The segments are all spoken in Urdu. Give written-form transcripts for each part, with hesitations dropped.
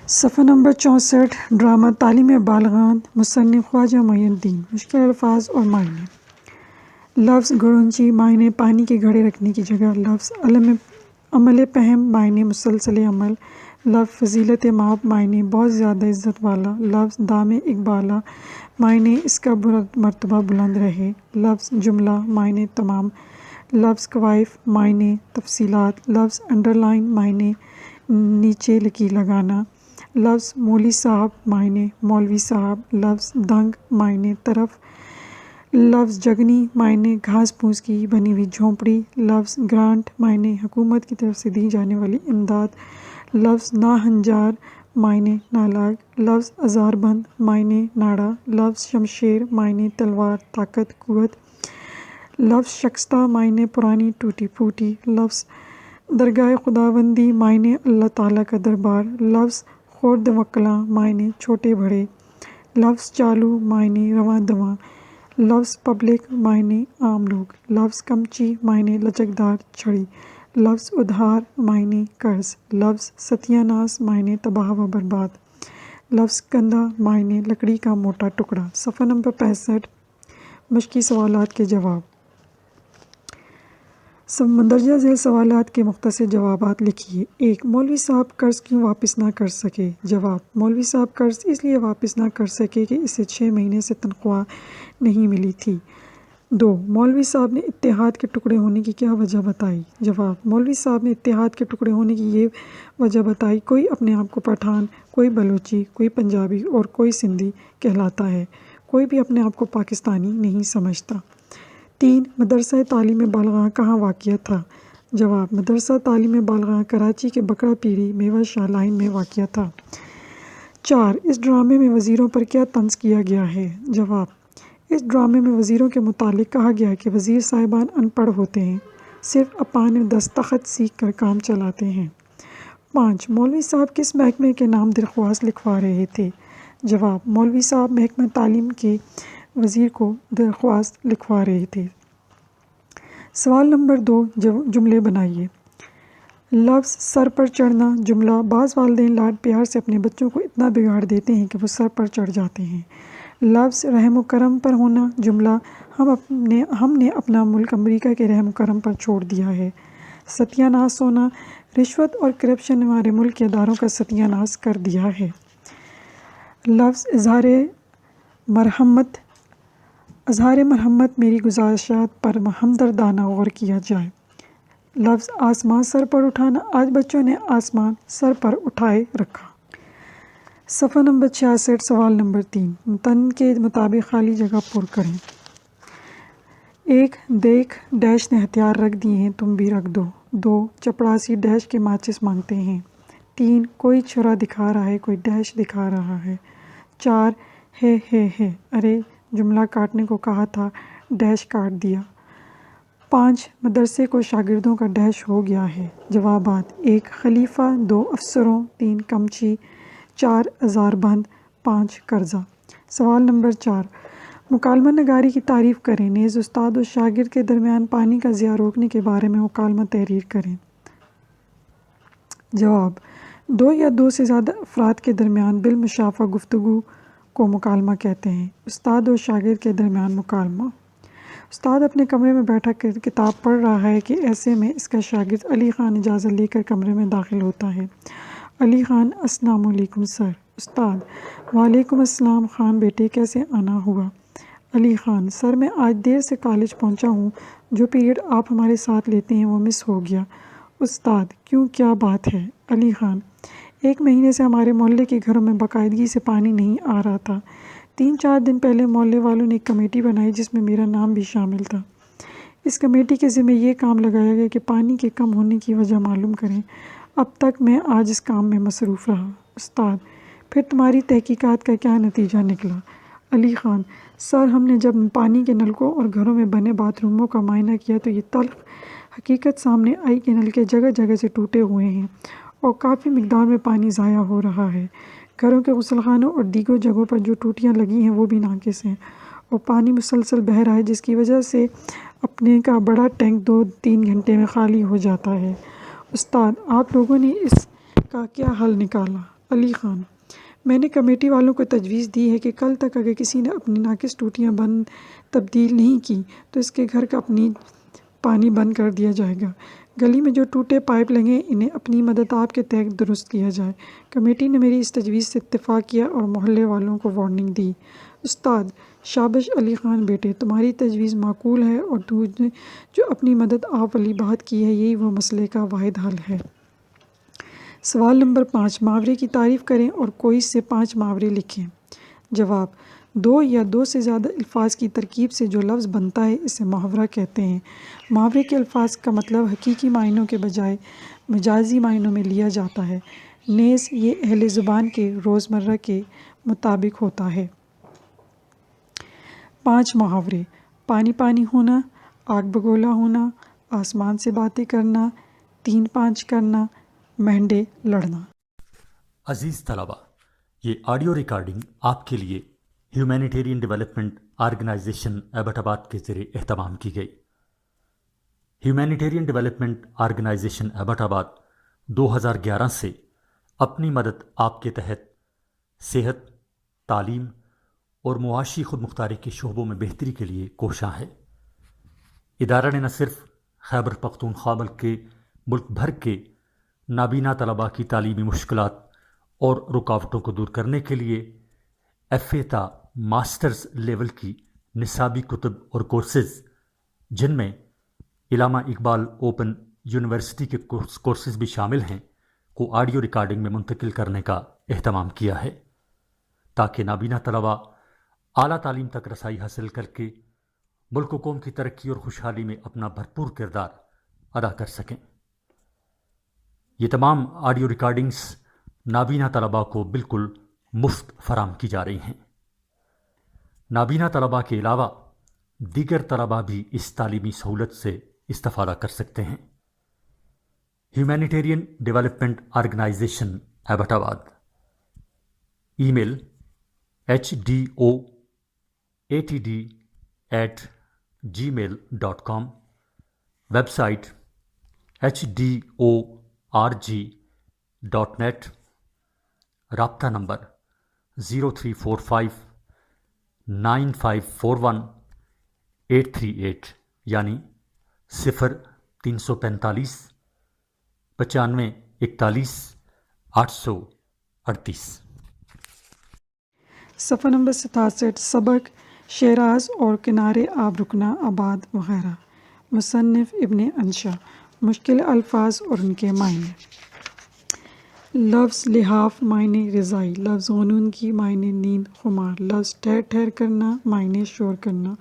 صفحہ نمبر 64 ڈرامہ تعلیم بالغان مصنف خواجہ معین الدین مشکل الفاظ اور معنی لفظ گڑونچی معنی پانی کے گھڑے رکھنے کی جگہ لفظ عمل پہم معنی مسلسل عمل لفظ فضیلت مآب معنی بہت زیادہ عزت والا لفظ دام اقبالہ معنی اس کا مرتبہ بلند رہے لفظ جملہ معنی تمام لفظ کوائف معنی تفصیلات لفظ انڈر لائن معنی نیچے لکیر لگانا لفظ مولی صاحب معنی مولوی صاحب لفظ دنگ معنی طرف لفظ جگنی معنی گھاس پھوس کی بنی ہوئی جھونپڑی لفظ گرانٹ معنی حکومت کی طرف سے دی جانے والی امداد لفظ ناہنجار معنی نالاگ لفظ ازار بند معنی ناڑا لفظ شمشیر معنی تلوار طاقت قوت لفظ شکستہ معنی پرانی ٹوٹی پھوٹی لفظ درگاہ خداوندی معنی اللہ تعالیٰ کا دربار لفظ خورد وکلاں معنی چھوٹے بڑے لفظ چالو معنی رواں دواں لفظ پبلک معنی عام لوگ لفظ کمچی معنی لچکدار چھڑی لفظ ادھار معنی قرض لفظ ستیہ ناس معنی تباہ و برباد لفظ کندھا معنی لکڑی کا موٹا ٹکڑا صفحہ نمبر 65 مشقی سوالات کے جواب مندرجہ ذیل سوالات کے مختصر جوابات لکھیے 1 مولوی صاحب قرض کیوں واپس نہ کر سکے جواب مولوی صاحب قرض اس لیے واپس نہ کر سکے کہ اسے 6 مہینے سے تنخواہ نہیں ملی تھی 2 مولوی صاحب نے اتحاد کے ٹکڑے ہونے کی کیا وجہ بتائی جواب مولوی صاحب نے اتحاد کے ٹکڑے ہونے کی یہ وجہ بتائی کوئی اپنے آپ کو پٹھان کوئی بلوچی کوئی پنجابی اور کوئی سندھی کہلاتا ہے کوئی بھی اپنے آپ کو پاکستانی نہیں سمجھتا 3 مدرسہ تعلیم بالغاں کہاں واقع تھا جواب مدرسہ تعلیم بالغاں کراچی کے بکرا پیری میوہ شاہ لائن میں واقع تھا 4 اس ڈرامے میں وزیروں پر کیا طنز کیا گیا ہے جواب اس ڈرامے میں وزیروں کے متعلق کہا گیا ہے کہ وزیر صاحبان ان پڑھ ہوتے ہیں صرف اپان دستخط سیکھ کر کام چلاتے ہیں 5 مولوی صاحب کس محکمے کے نام درخواست لکھوا رہے تھے جواب مولوی صاحب محکمہ تعلیم کے وزیر کو درخواست لکھوا رہے تھے سوال نمبر 2 جملے بنائیے لفظ سر پر چڑھنا جملہ بعض والدین لاڈ پیار سے اپنے بچوں کو اتنا بگاڑ دیتے ہیں کہ وہ سر پر چڑھ جاتے ہیں لفظ رحم و کرم پر ہونا جملہ ہم نے اپنا ملک امریکہ کے رحم و کرم پر چھوڑ دیا ہے ستیہ ناس ہونا رشوت اور کرپشن نے ہمارے ملک کے اداروں کا ستیہ ناس کر دیا ہے لفظ اظہار مرحمت میری گزارشات پر ہمدردانہ غور کیا جائے لفظ آسمان سر پر اٹھانا آج بچوں نے آسمان سر پر اٹھائے رکھا صفحہ نمبر 66 سوال نمبر 3 متن کے مطابق خالی جگہ پر کریں 1 دیکھ ڈیش نے ہتھیار رکھ دیے ہیں تم بھی رکھ دو 2 چپڑاسی ڈیش کے ماچس مانگتے ہیں 3 کوئی چھرا دکھا رہا ہے کوئی ڈیش دکھا رہا ہے 4 ہے ارے جملہ کاٹنے کو کہا تھا ڈیش کاٹ دیا 5 مدرسے کو شاگردوں کا ڈیش ہو گیا ہے جوابات 1 خلیفہ 2 افسروں 3 کمچی 4 ازار بند 5 قرضہ سوال نمبر 4 مکالمہ نگاری کی تعریف کریں نیز استاد و شاگرد کے درمیان پانی کا ضیاع روکنے کے بارے میں مکالمہ تحریر کریں جواب 2 یا 2 سے زیادہ افراد کے درمیان بالمشافہ گفتگو کو مکالمہ کہتے ہیں استاد و شاگرد کے درمیان مکالمہ استاد اپنے کمرے میں بیٹھا کر کتاب پڑھ رہا ہے کہ ایسے میں اس کا شاگرد علی خان اجازت لے کر کمرے میں داخل ہوتا ہے علی خان السلام علیکم سر استاد وعلیکم السلام خان بیٹے کیسے آنا ہوا علی خان سر میں آج دیر سے کالج پہنچا ہوں جو پیریڈ آپ ہمارے ساتھ لیتے ہیں وہ مس ہو گیا استاد کیوں کیا بات ہے علی خان 1 مہینے سے ہمارے محلے کے گھروں میں باقاعدگی سے پانی نہیں آ رہا تھا 3-4 دن پہلے محلے والوں نے ایک کمیٹی بنائی جس میں میرا نام بھی شامل تھا اس کمیٹی کے ذمہ یہ کام لگایا گیا کہ پانی کے کم ہونے کی وجہ معلوم کریں اب تک میں آج اس کام میں مصروف رہا استاد پھر تمہاری تحقیقات کا کیا نتیجہ نکلا علی خان سر ہم نے جب پانی کے نلکوں اور گھروں میں بنے باتھ روموں کا معائنہ کیا تو یہ تلخ حقیقت سامنے آئی کہ نلکے جگہ جگہ سے ٹوٹے ہوئے ہیں اور کافی مقدار میں پانی ضائع ہو رہا ہے گھروں کے غسل خانوں اور دیگر جگہوں پر جو ٹوٹیاں لگی ہیں وہ بھی ناقص ہیں اور پانی مسلسل بہہ رہا ہے جس کی وجہ سے اپنے کا بڑا ٹینک 2-3 گھنٹے میں خالی ہو جاتا ہے استاد آپ لوگوں نے اس کا کیا حل نکالا علی خان: میں نے کمیٹی والوں کو تجویز دی ہے کہ کل تک اگر کسی نے اپنی ناقص ٹوٹیاں تبدیل نہیں کی تو اس کے گھر کا اپنی پانی بند کر دیا جائے گا۔ گلی میں جو ٹوٹے پائپ لگے انہیں اپنی مدد آپ کے تحت درست کیا جائے۔ کمیٹی نے میری اس تجویز سے اتفاق کیا اور محلے والوں کو وارننگ دی۔ استاد: شاباش علی خان بیٹے، تمہاری تجویز معقول ہے اور تو نے جو اپنی مدد آپ والی بات کی ہے یہی وہ مسئلے کا واحد حل ہے۔ سوال نمبر 5، محاورے کی تعریف کریں اور کوئی سے 5 محاورے لکھیں۔ جواب: 2 یا 2 سے زیادہ الفاظ کی ترکیب سے جو لفظ بنتا ہے اسے محاورہ کہتے ہیں۔ محاورے کے الفاظ کا مطلب حقیقی معنوں کے بجائے مجازی معنوں میں لیا جاتا ہے، نیز یہ اہل زبان کے روزمرہ کے مطابق ہوتا ہے۔ 5 محاورے: پانی پانی ہونا، آگ بگولا ہونا، آسمان سے باتیں کرنا، 3 5 کرنا، مہنڈے لڑنا۔ عزیز طلبہ، یہ آڈیو ریکارڈنگ آپ کے لیے ہیومینیٹیرین ڈیولپمنٹ آرگنائزیشن ایبٹ آباد کے ذریعے اہتمام کی گئی۔ ہیومینیٹیرین ڈیولپمنٹ آرگنائزیشن ایبٹ آباد 2011 سے اپنی مدد آپ کے تحت صحت، تعلیم اور معاشی خود مختاری کے شعبوں میں بہتری کے لیے کوشاں ہے۔ ادارہ نے نہ صرف خیبر پختونخوا بلکہ ملک بھر کے نابینا طلباء کی تعلیمی مشکلات اور رکاوٹوں کو دور کرنے کے لیے FA تا ماسٹرز لیول کی نصابی کتب اور کورسز، جن میں علامہ اقبال اوپن یونیورسٹی کے کورسز بھی شامل ہیں، کو آڈیو ریکارڈنگ میں منتقل کرنے کا اہتمام کیا ہے تاکہ نابینا طلباء اعلیٰ تعلیم تک رسائی حاصل کر کے ملک و قوم کی ترقی اور خوشحالی میں اپنا بھرپور کردار ادا کر سکیں۔ یہ تمام آڈیو ریکارڈنگز نابینا طلباء کو بالکل مفت فراہم کی جا رہی ہیں۔ نابینا طلباء کے علاوہ دیگر طلباء بھی اس تعلیمی سہولت سے استفادہ کر سکتے ہیں۔ ہیومینیٹیرین ڈیولپمنٹ آرگنائزیشن ایبٹ آباد، ای میل HDOATD@gmail.com، ویب سائٹ HDORG.net، رابطہ نمبر 03459541 یعنی 0345 95 41 838۔ صفحہ نمبر 67، سبق شیراز اور کنارے آب رکنا آباد وغیرہ۔ مصنف ابن انشا۔ مشکل الفاظ اور ان کے معنی۔ لفظ لحاف معنی رضائی، لفظ غنون کی معنی نیند خمار، لفظ ٹھہر ٹھہر کرنا معنی شور کرنا،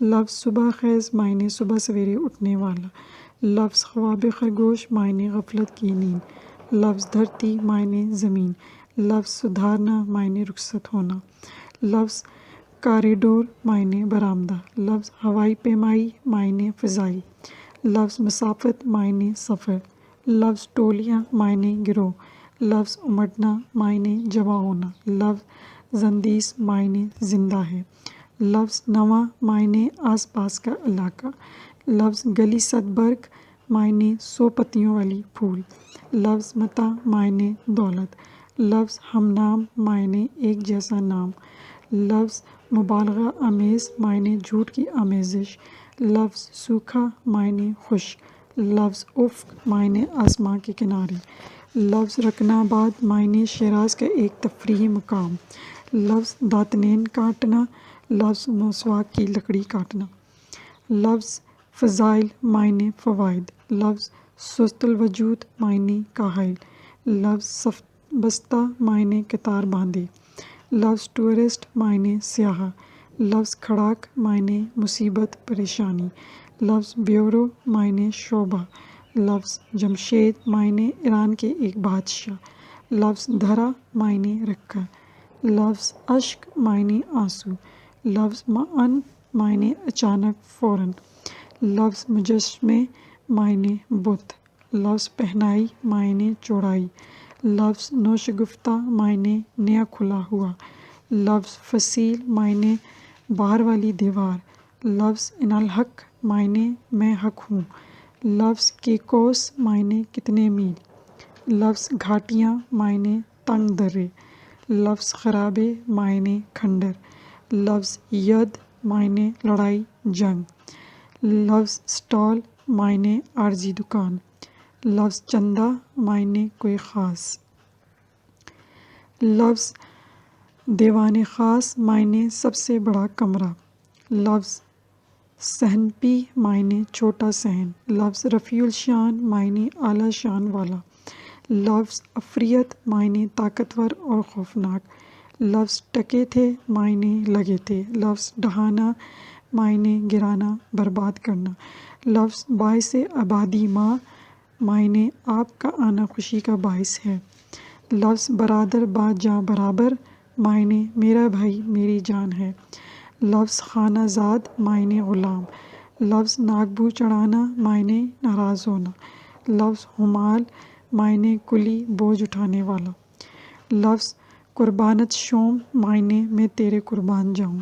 لفظ صبح خیز معنی صبح سویرے اٹھنے والا، لفظ خواب خرگوش معنی غفلت کی نیند، لفظ دھرتی معنی زمین، لفظ سدھارنا معنی رخصت ہونا، لفظ کاریڈور معنی برآمدہ، لفظ ہوائی پیمائی معنی فضائی، لفظ مسافت معنی سفر، لفظ ٹولیاں معنی گروہ، لفظ امٹنا معنی جمع ہونا، لفظ زندیس معنی زندہ ہے، لفظ نواں معنی آس پاس کا علاقہ، لفظ گلی صد برگ معنی 100 پتیوں والی پھول، لفظ متاع معنی دولت، لفظ ہم نام معنی ایک جیسا نام، لفظ مبالغہ آمیز معنی جھوٹ کی آمیزش، لفظ سوکھا معنی خشک، لفظ افق معنی آسمان کے کنارے، لفظ رکن آباد معنی شیراز کا ایک تفریحی مقام، لفظ داتنین کاٹنا، لفظ مسواک کی لکڑی کاٹنا، لفظ فضائل معنی فوائد، لفظ سست الوجود معنی کاہل، لفظ صف بستہ معنی قطار باندھے، لفظ ٹورسٹ معنی سیاح، لفظ کھڑاک معنی مصیبت پریشانی، لفظ بیورو معنی شعبہ، لفظ جمشید معنی ایران کے ایک بادشاہ، لفظ دھرا معنی رکھا، لفظ اشک معنی آنسو، لفظ معن معنی اچانک فوراً، لفظ مجسمے معنی بت، لفظ پہنائی معنی چوڑائی، لفظ نوشگفتہ معنی نیا کھلا ہوا، لفظ فصیل معنی باہر والی دیوار، لفظ انالحق معنی میں حق ہوں، لفظ کے کوس معنی کتنے میل، لفظ گھاٹیاں معنی تنگ درے، لفظ خرابے معنی کھنڈر، لفظ ید معنی لڑائی جنگ، لفظ سٹال معنی عارضی دکان، لفظ چندہ معنی کوئی خاص، لفظ دیوان خاص معنی سب سے بڑا کمرہ، لفظ صحن پی معنی چھوٹا صحن، لفظ رفیع الشان معنی اعلیٰ شان والا، لفظ عفریت معنی طاقتور اور خوفناک، لفظ ٹکے تھے معنی لگے تھے، لفظ ڈھانا معنی گرانا برباد کرنا، لفظ باعث آبادی ماں معنی آپ کا آنا خوشی کا باعث ہے، لفظ برادر با جاں برابر معنی میرا بھائی میری جان ہے، لفظ خانہ زاد معنی غلام، لفظ ناک بو چڑھانا معنی ناراض ہونا، لفظ ہمال معنی کلی بوجھ اٹھانے والا، لفظ قربانت شوم معنی میں تیرے قربان جاؤں،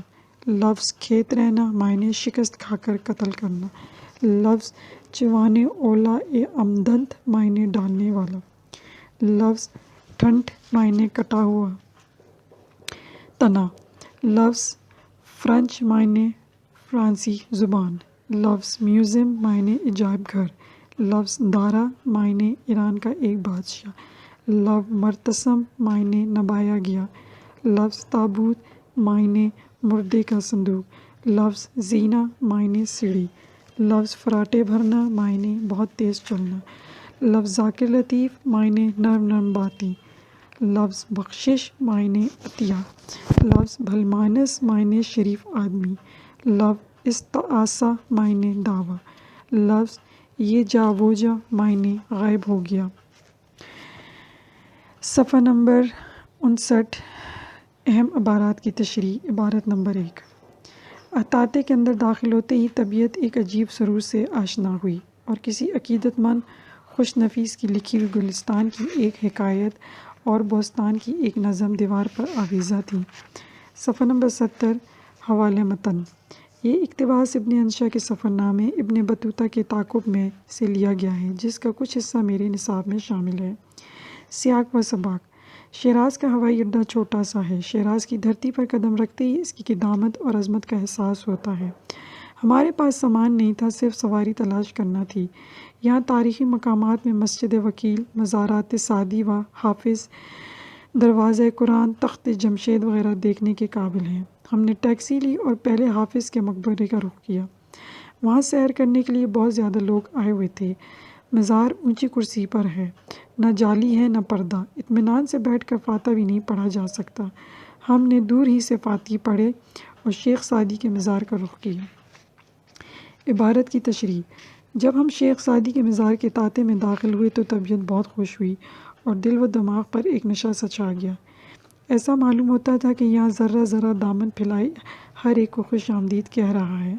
لفظ کھیت رہنا معنی شکست کھا کر قتل کرنا، لفظ چوانے اولا اے امدنت معنی ڈالنے والا، لفظ ٹھنٹ معنی کٹا ہوا تنا، لفظ فرنچ معنی فرانسی زبان، لفظ میوزیم معنی عجائب گھر، لفظ دارا معنی ایران کا ایک بادشاہ، لفظ مرتسم معنی نبایا گیا، لفظ تابوت معنی مردے کا صندوق، لفظ زینہ معنی سیڑھی، لفظ فراٹے بھرنا معنی بہت تیز چلنا، لفظ ذاکر لطیف معنی نرم نرم باتیں، لفظ بخشش معنی عطیہ، لفظ بھلمانس معنی شریف آدمی، لفظ استعاصہ معنی دعویٰ، لفظ یہ جا وہ جا معنی غائب ہو گیا۔ صفحہ نمبر 59 اہم عبارات کی تشریح۔ عبارت نمبر 1، احاطے کے اندر داخل ہوتے ہی طبیعت ایک عجیب سرور سے آشنا ہوئی اور کسی عقیدت مند خوش نفیس کی لکھی ہوئی گلستان کی ایک حکایت اور بوستان کی ایک نظم دیوار پر آویزاں تھی۔ صفحہ نمبر 70 حوالہ متن۔ یہ اقتباس ابن انشا کے سفر نامے ابن بطوطہ کے تعاقب میں سے لیا گیا ہے، جس کا کچھ حصہ میرے نصاب میں شامل ہے۔ سیاق و سباق۔ شیراز کا ہوائی اڈہ چھوٹا سا ہے۔ شیراز کی دھرتی پر قدم رکھتے ہی اس کی قدامت اور عظمت کا احساس ہوتا ہے۔ ہمارے پاس سامان نہیں تھا، صرف سواری تلاش کرنا تھی۔ یہاں تاریخی مقامات میں مسجد وکیل، مزارات سعدی و حافظ، دروازۂ قرآن، تخت جمشید وغیرہ دیکھنے کے قابل ہیں۔ ہم نے ٹیکسی لی اور پہلے حافظ کے مقبرے کا رخ کیا۔ وہاں سیر کرنے کے لیے بہت زیادہ لوگ آئے ہوئے تھے۔ مزار اونچی کرسی پر ہے، نہ جالی ہے نہ پردہ، اطمینان سے بیٹھ کر فاتحہ بھی نہیں پڑھا جا سکتا۔ ہم نے دور ہی سے فاتحہ پڑھے اور شیخ سعدی کے مزار کا رخ کیا۔ عبارت کی تشریح۔ جب ہم شیخ سعدی کے مزار کے احاطے میں داخل ہوئے تو طبیعت بہت خوش ہوئی اور دل و دماغ پر ایک نشہ سا چھا گیا۔ ایسا معلوم ہوتا تھا کہ یہاں ذرہ ذرہ دامن پھیلائے ہر ایک کو خوش آمدید کہہ رہا ہے۔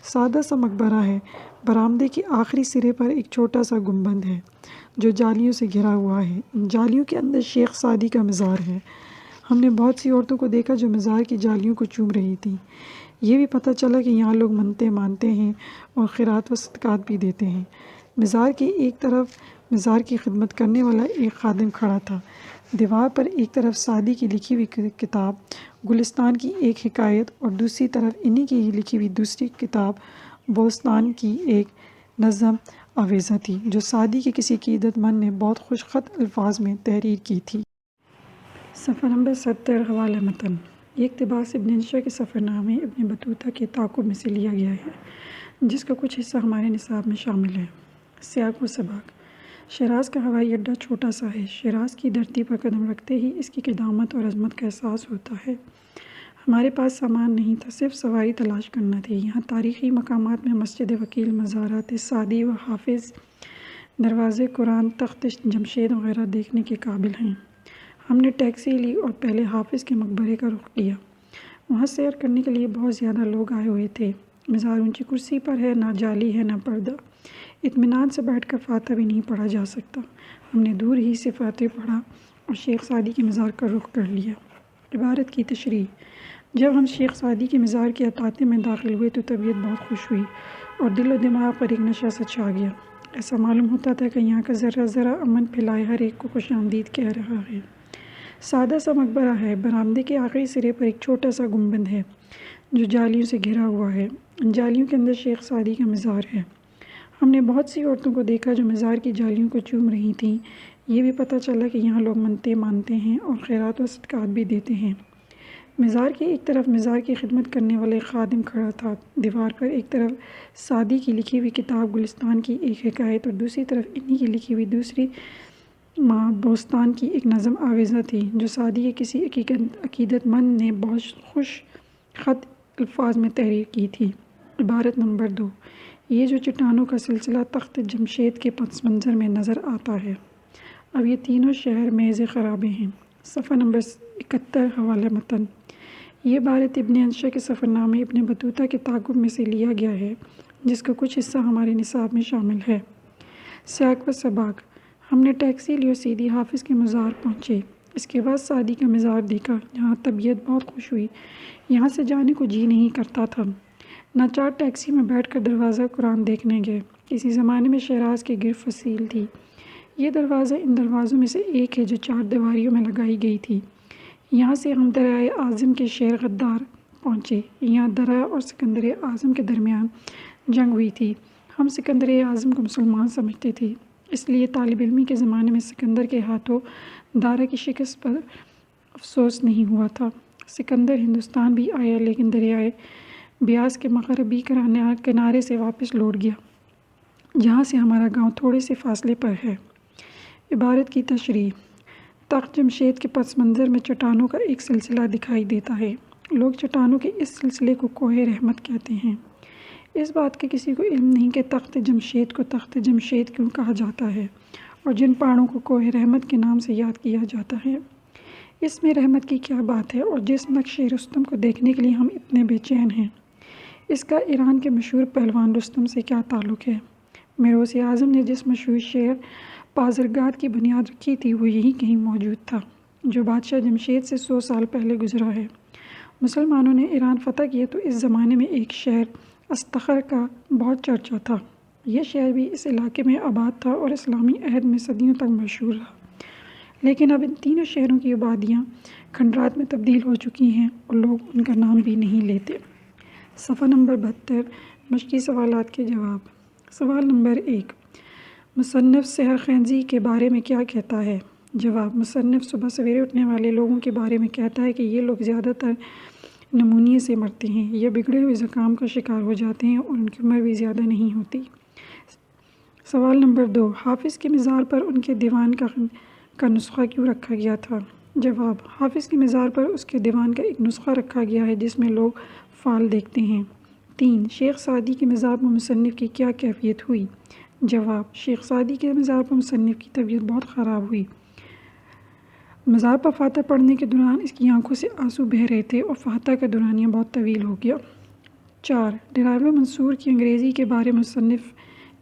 سادہ سا مقبرہ ہے۔ برآمدے کے آخری سرے پر ایک چھوٹا سا گنبد ہے جو جالیوں سے گھرا ہوا ہے۔ ان جالیوں کے اندر شیخ سعدی کا مزار ہے۔ ہم نے بہت سی عورتوں کو دیکھا جو مزار کی جالیوں کو چوم رہی تھیں۔ یہ بھی پتہ چلا کہ یہاں لوگ منتیں مانتے ہیں اور خیرات و صدقات بھی دیتے ہیں۔ مزار کی ایک طرف مزار کی خدمت کرنے والا ایک خادم کھڑا تھا۔ دیوار پر ایک طرف سعدی کی لکھی ہوئی کتاب گلستان کی ایک حکایت اور دوسری طرف انہی کی ہی لکھی ہوئی دوسری کتاب بوستان کی ایک نظم آویزاں تھی جو سعدی کے کسی عقیدت مند نے بہت خوش خط الفاظ میں تحریر کی تھی۔ صفحہ نمبر 70 حوالہ متن۔ یہ اقتباس ابن انشا کے سفر نامے ابن بطوطہ کے تعاقب میں سے لیا گیا ہے، جس کا کچھ حصہ ہمارے نصاب میں شامل ہے۔ سیاق و سباق۔ شیراز کا ہوائی اڈہ چھوٹا سا ہے۔ شیراز کی دھرتی پر قدم رکھتے ہی اس کی قدامت اور عظمت کا احساس ہوتا ہے۔ ہمارے پاس سامان نہیں تھا، صرف سواری تلاش کرنا تھی۔ یہاں تاریخی مقامات میں مسجد وکیل، مزارات سعدی و حافظ، دروازۂ قرآن، تخت جمشید وغیرہ دیکھنے کے قابل ہیں۔ ہم نے ٹیکسی لی اور پہلے حافظ کے مقبرے کا رخ کیا۔ وہاں سیر کرنے کے لیے بہت زیادہ لوگ آئے ہوئے تھے۔ مزار اونچی کرسی پر ہے، نہ جالی ہے نہ پردہ، اطمینان سے بیٹھ کر فاتحہ بھی نہیں پڑھا جا سکتا۔ ہم نے دور ہی سے فاتحہ پڑھا اور شیخ سعدی کے مزار کا رخ کر لیا۔ عبارت کی تشریح۔ جب ہم شیخ سعدی کے مزار کے احاطے میں داخل ہوئے تو طبیعت بہت خوش ہوئی اور دل و دماغ پر ایک نشہ سا چھا گیا۔ ایسا معلوم ہوتا تھا کہ یہاں کا ذرہ ذرہ امن پھیلائے ہر ایک کو خوش آمدید کہہ رہا ہے۔ سادہ سا مقبرہ ہے، برآمدے کے آخری سرے پر ایک چھوٹا سا گنبد ہے جو جالیوں سے گھرا ہوا ہے۔ ان جالیوں کے اندر شیخ سعدی کا مزار ہے۔ ہم نے بہت سی عورتوں کو دیکھا جو مزار کی جالیوں کو چوم رہی تھیں۔ یہ بھی پتہ چلا کہ یہاں لوگ منتیں مانتے ہیں اور خیرات و صدقات بھی دیتے ہیں۔ مزار کی ایک طرف مزار کی خدمت کرنے والا ایک خادم کھڑا تھا۔ دیوار پر ایک طرف سعدی کی لکھی ہوئی کتاب گلستان کی ایک حکایت اور دوسری طرف انہی کی لکھی ہوئی دوسری ماں بوستان کی ایک نظم آویزاں تھی جو سعدی کے کسی عقیدت مند نے بہت خوش خط الفاظ میں تحریر کی تھی۔ عبارت نمبر 2: یہ جو چٹانوں کا سلسلہ تخت جمشید کے پس منظر میں نظر آتا ہے، اب یہ تینوں شہر محض خرابے ہیں۔ صفحہ نمبر 71 حوالہ متن۔ یہ عبارت ابن انشا کے سفرنامے ابن بطوطہ کے تعاقب میں سے لیا گیا ہے جس کا کچھ حصہ ہمارے نصاب میں شامل ہے۔ سیاق و سباق: ہم نے ٹیکسی لی اور سیدھی حافظ کے مزار پہنچے۔ اس کے بعد سعدی کا مزار دیکھا جہاں طبیعت بہت خوش ہوئی، یہاں سے جانے کو جی نہیں کرتا تھا۔ ناچار ٹیکسی میں بیٹھ کر دروازہ قرآن دیکھنے گئے۔ کسی زمانے میں شیراز کی گرفت فصیل تھی۔ یہ دروازہ ان دروازوں میں سے ایک ہے جو 4 دیواریوں میں لگائی گئی تھی۔ یہاں سے ہم دریائے اعظم کے شہر غدار پہنچے۔ یہاں درہ اور سکندر اعظم کے درمیان جنگ ہوئی تھی۔ ہم سکندر اعظم کو مسلمان سمجھتے تھے، اس لیے طالب علمی کے زمانے میں سکندر کے ہاتھوں دارا کی شکست پر افسوس نہیں ہوا تھا۔ سکندر ہندوستان بھی آیا لیکن دریائے بیاس کے مغربی کنارے سے واپس لوٹ گیا جہاں سے ہمارا گاؤں تھوڑے سے فاصلے پر ہے۔ عبارت کی تشریح: تخت جمشید کے پس منظر میں چٹانوں کا ایک سلسلہ دکھائی دیتا ہے۔ لوگ چٹانوں کے اس سلسلے کو کوہ رحمت کہتے ہیں۔ اس بات کا کسی کو علم نہیں کہ تخت جمشید کو تخت جمشید کیوں کہا جاتا ہے اور جن پہاڑوں کو کوہ رحمت کے نام سے یاد کیا جاتا ہے اس میں رحمت کی کیا بات ہے، اور جس نقش رستم کو دیکھنے کے لیے ہم اتنے بے چین ہیں اس کا ایران کے مشہور پہلوان رستم سے کیا تعلق ہے؟ میروس اعظم نے جس مشہور شہر پازرگاد کی بنیاد رکھی تھی وہ یہی کہیں موجود تھا جو بادشاہ جمشید سے 100 سال پہلے گزرا ہے۔ مسلمانوں نے ایران فتح کیا تو اس زمانے میں ایک شہر استخر کا بہت چرچا تھا۔ یہ شہر بھی اس علاقے میں آباد تھا اور اسلامی عہد میں صدیوں تک مشہور رہا، لیکن اب ان تینوں شہروں کی آبادیاں کھنڈرات میں تبدیل ہو چکی ہیں اور لوگ ان کا نام بھی نہیں لیتے۔ صفحہ نمبر 72 مشقی سوالات کے جواب۔ سوال نمبر 1: مصنف سحر خنزی کے بارے میں کیا کہتا ہے؟ جواب: مصنف صبح سویرے اٹھنے والے لوگوں کے بارے میں کہتا ہے کہ یہ لوگ زیادہ تر نمونیے سے مرتے ہیں یا بگڑے ہوئے زکام کا شکار ہو جاتے ہیں اور ان کی عمر بھی زیادہ نہیں ہوتی۔ سوال نمبر 2: حافظ کے مزار پر ان کے دیوان کا نسخہ کیوں رکھا گیا تھا؟ جواب: حافظ کے مزار پر اس کے دیوان کا ایک نسخہ رکھا گیا ہے جس میں لوگ فال دیکھتے ہیں۔ 3: شیخ سعدی کے مزار پر مصنف کی کیا کیفیت ہوئی؟ جواب: شیخ سعدی کے مزار پر مصنف کی طبیعت بہت خراب ہوئی۔ مزار پر فاتحہ پڑھنے کے دوران اس کی آنکھوں سے آنسو بہہ رہے تھے اور فاتحہ کا دورانیہ بہت طویل ہو گیا۔ 4: ڈرائیور منصور کی انگریزی کے بارے میں مصنف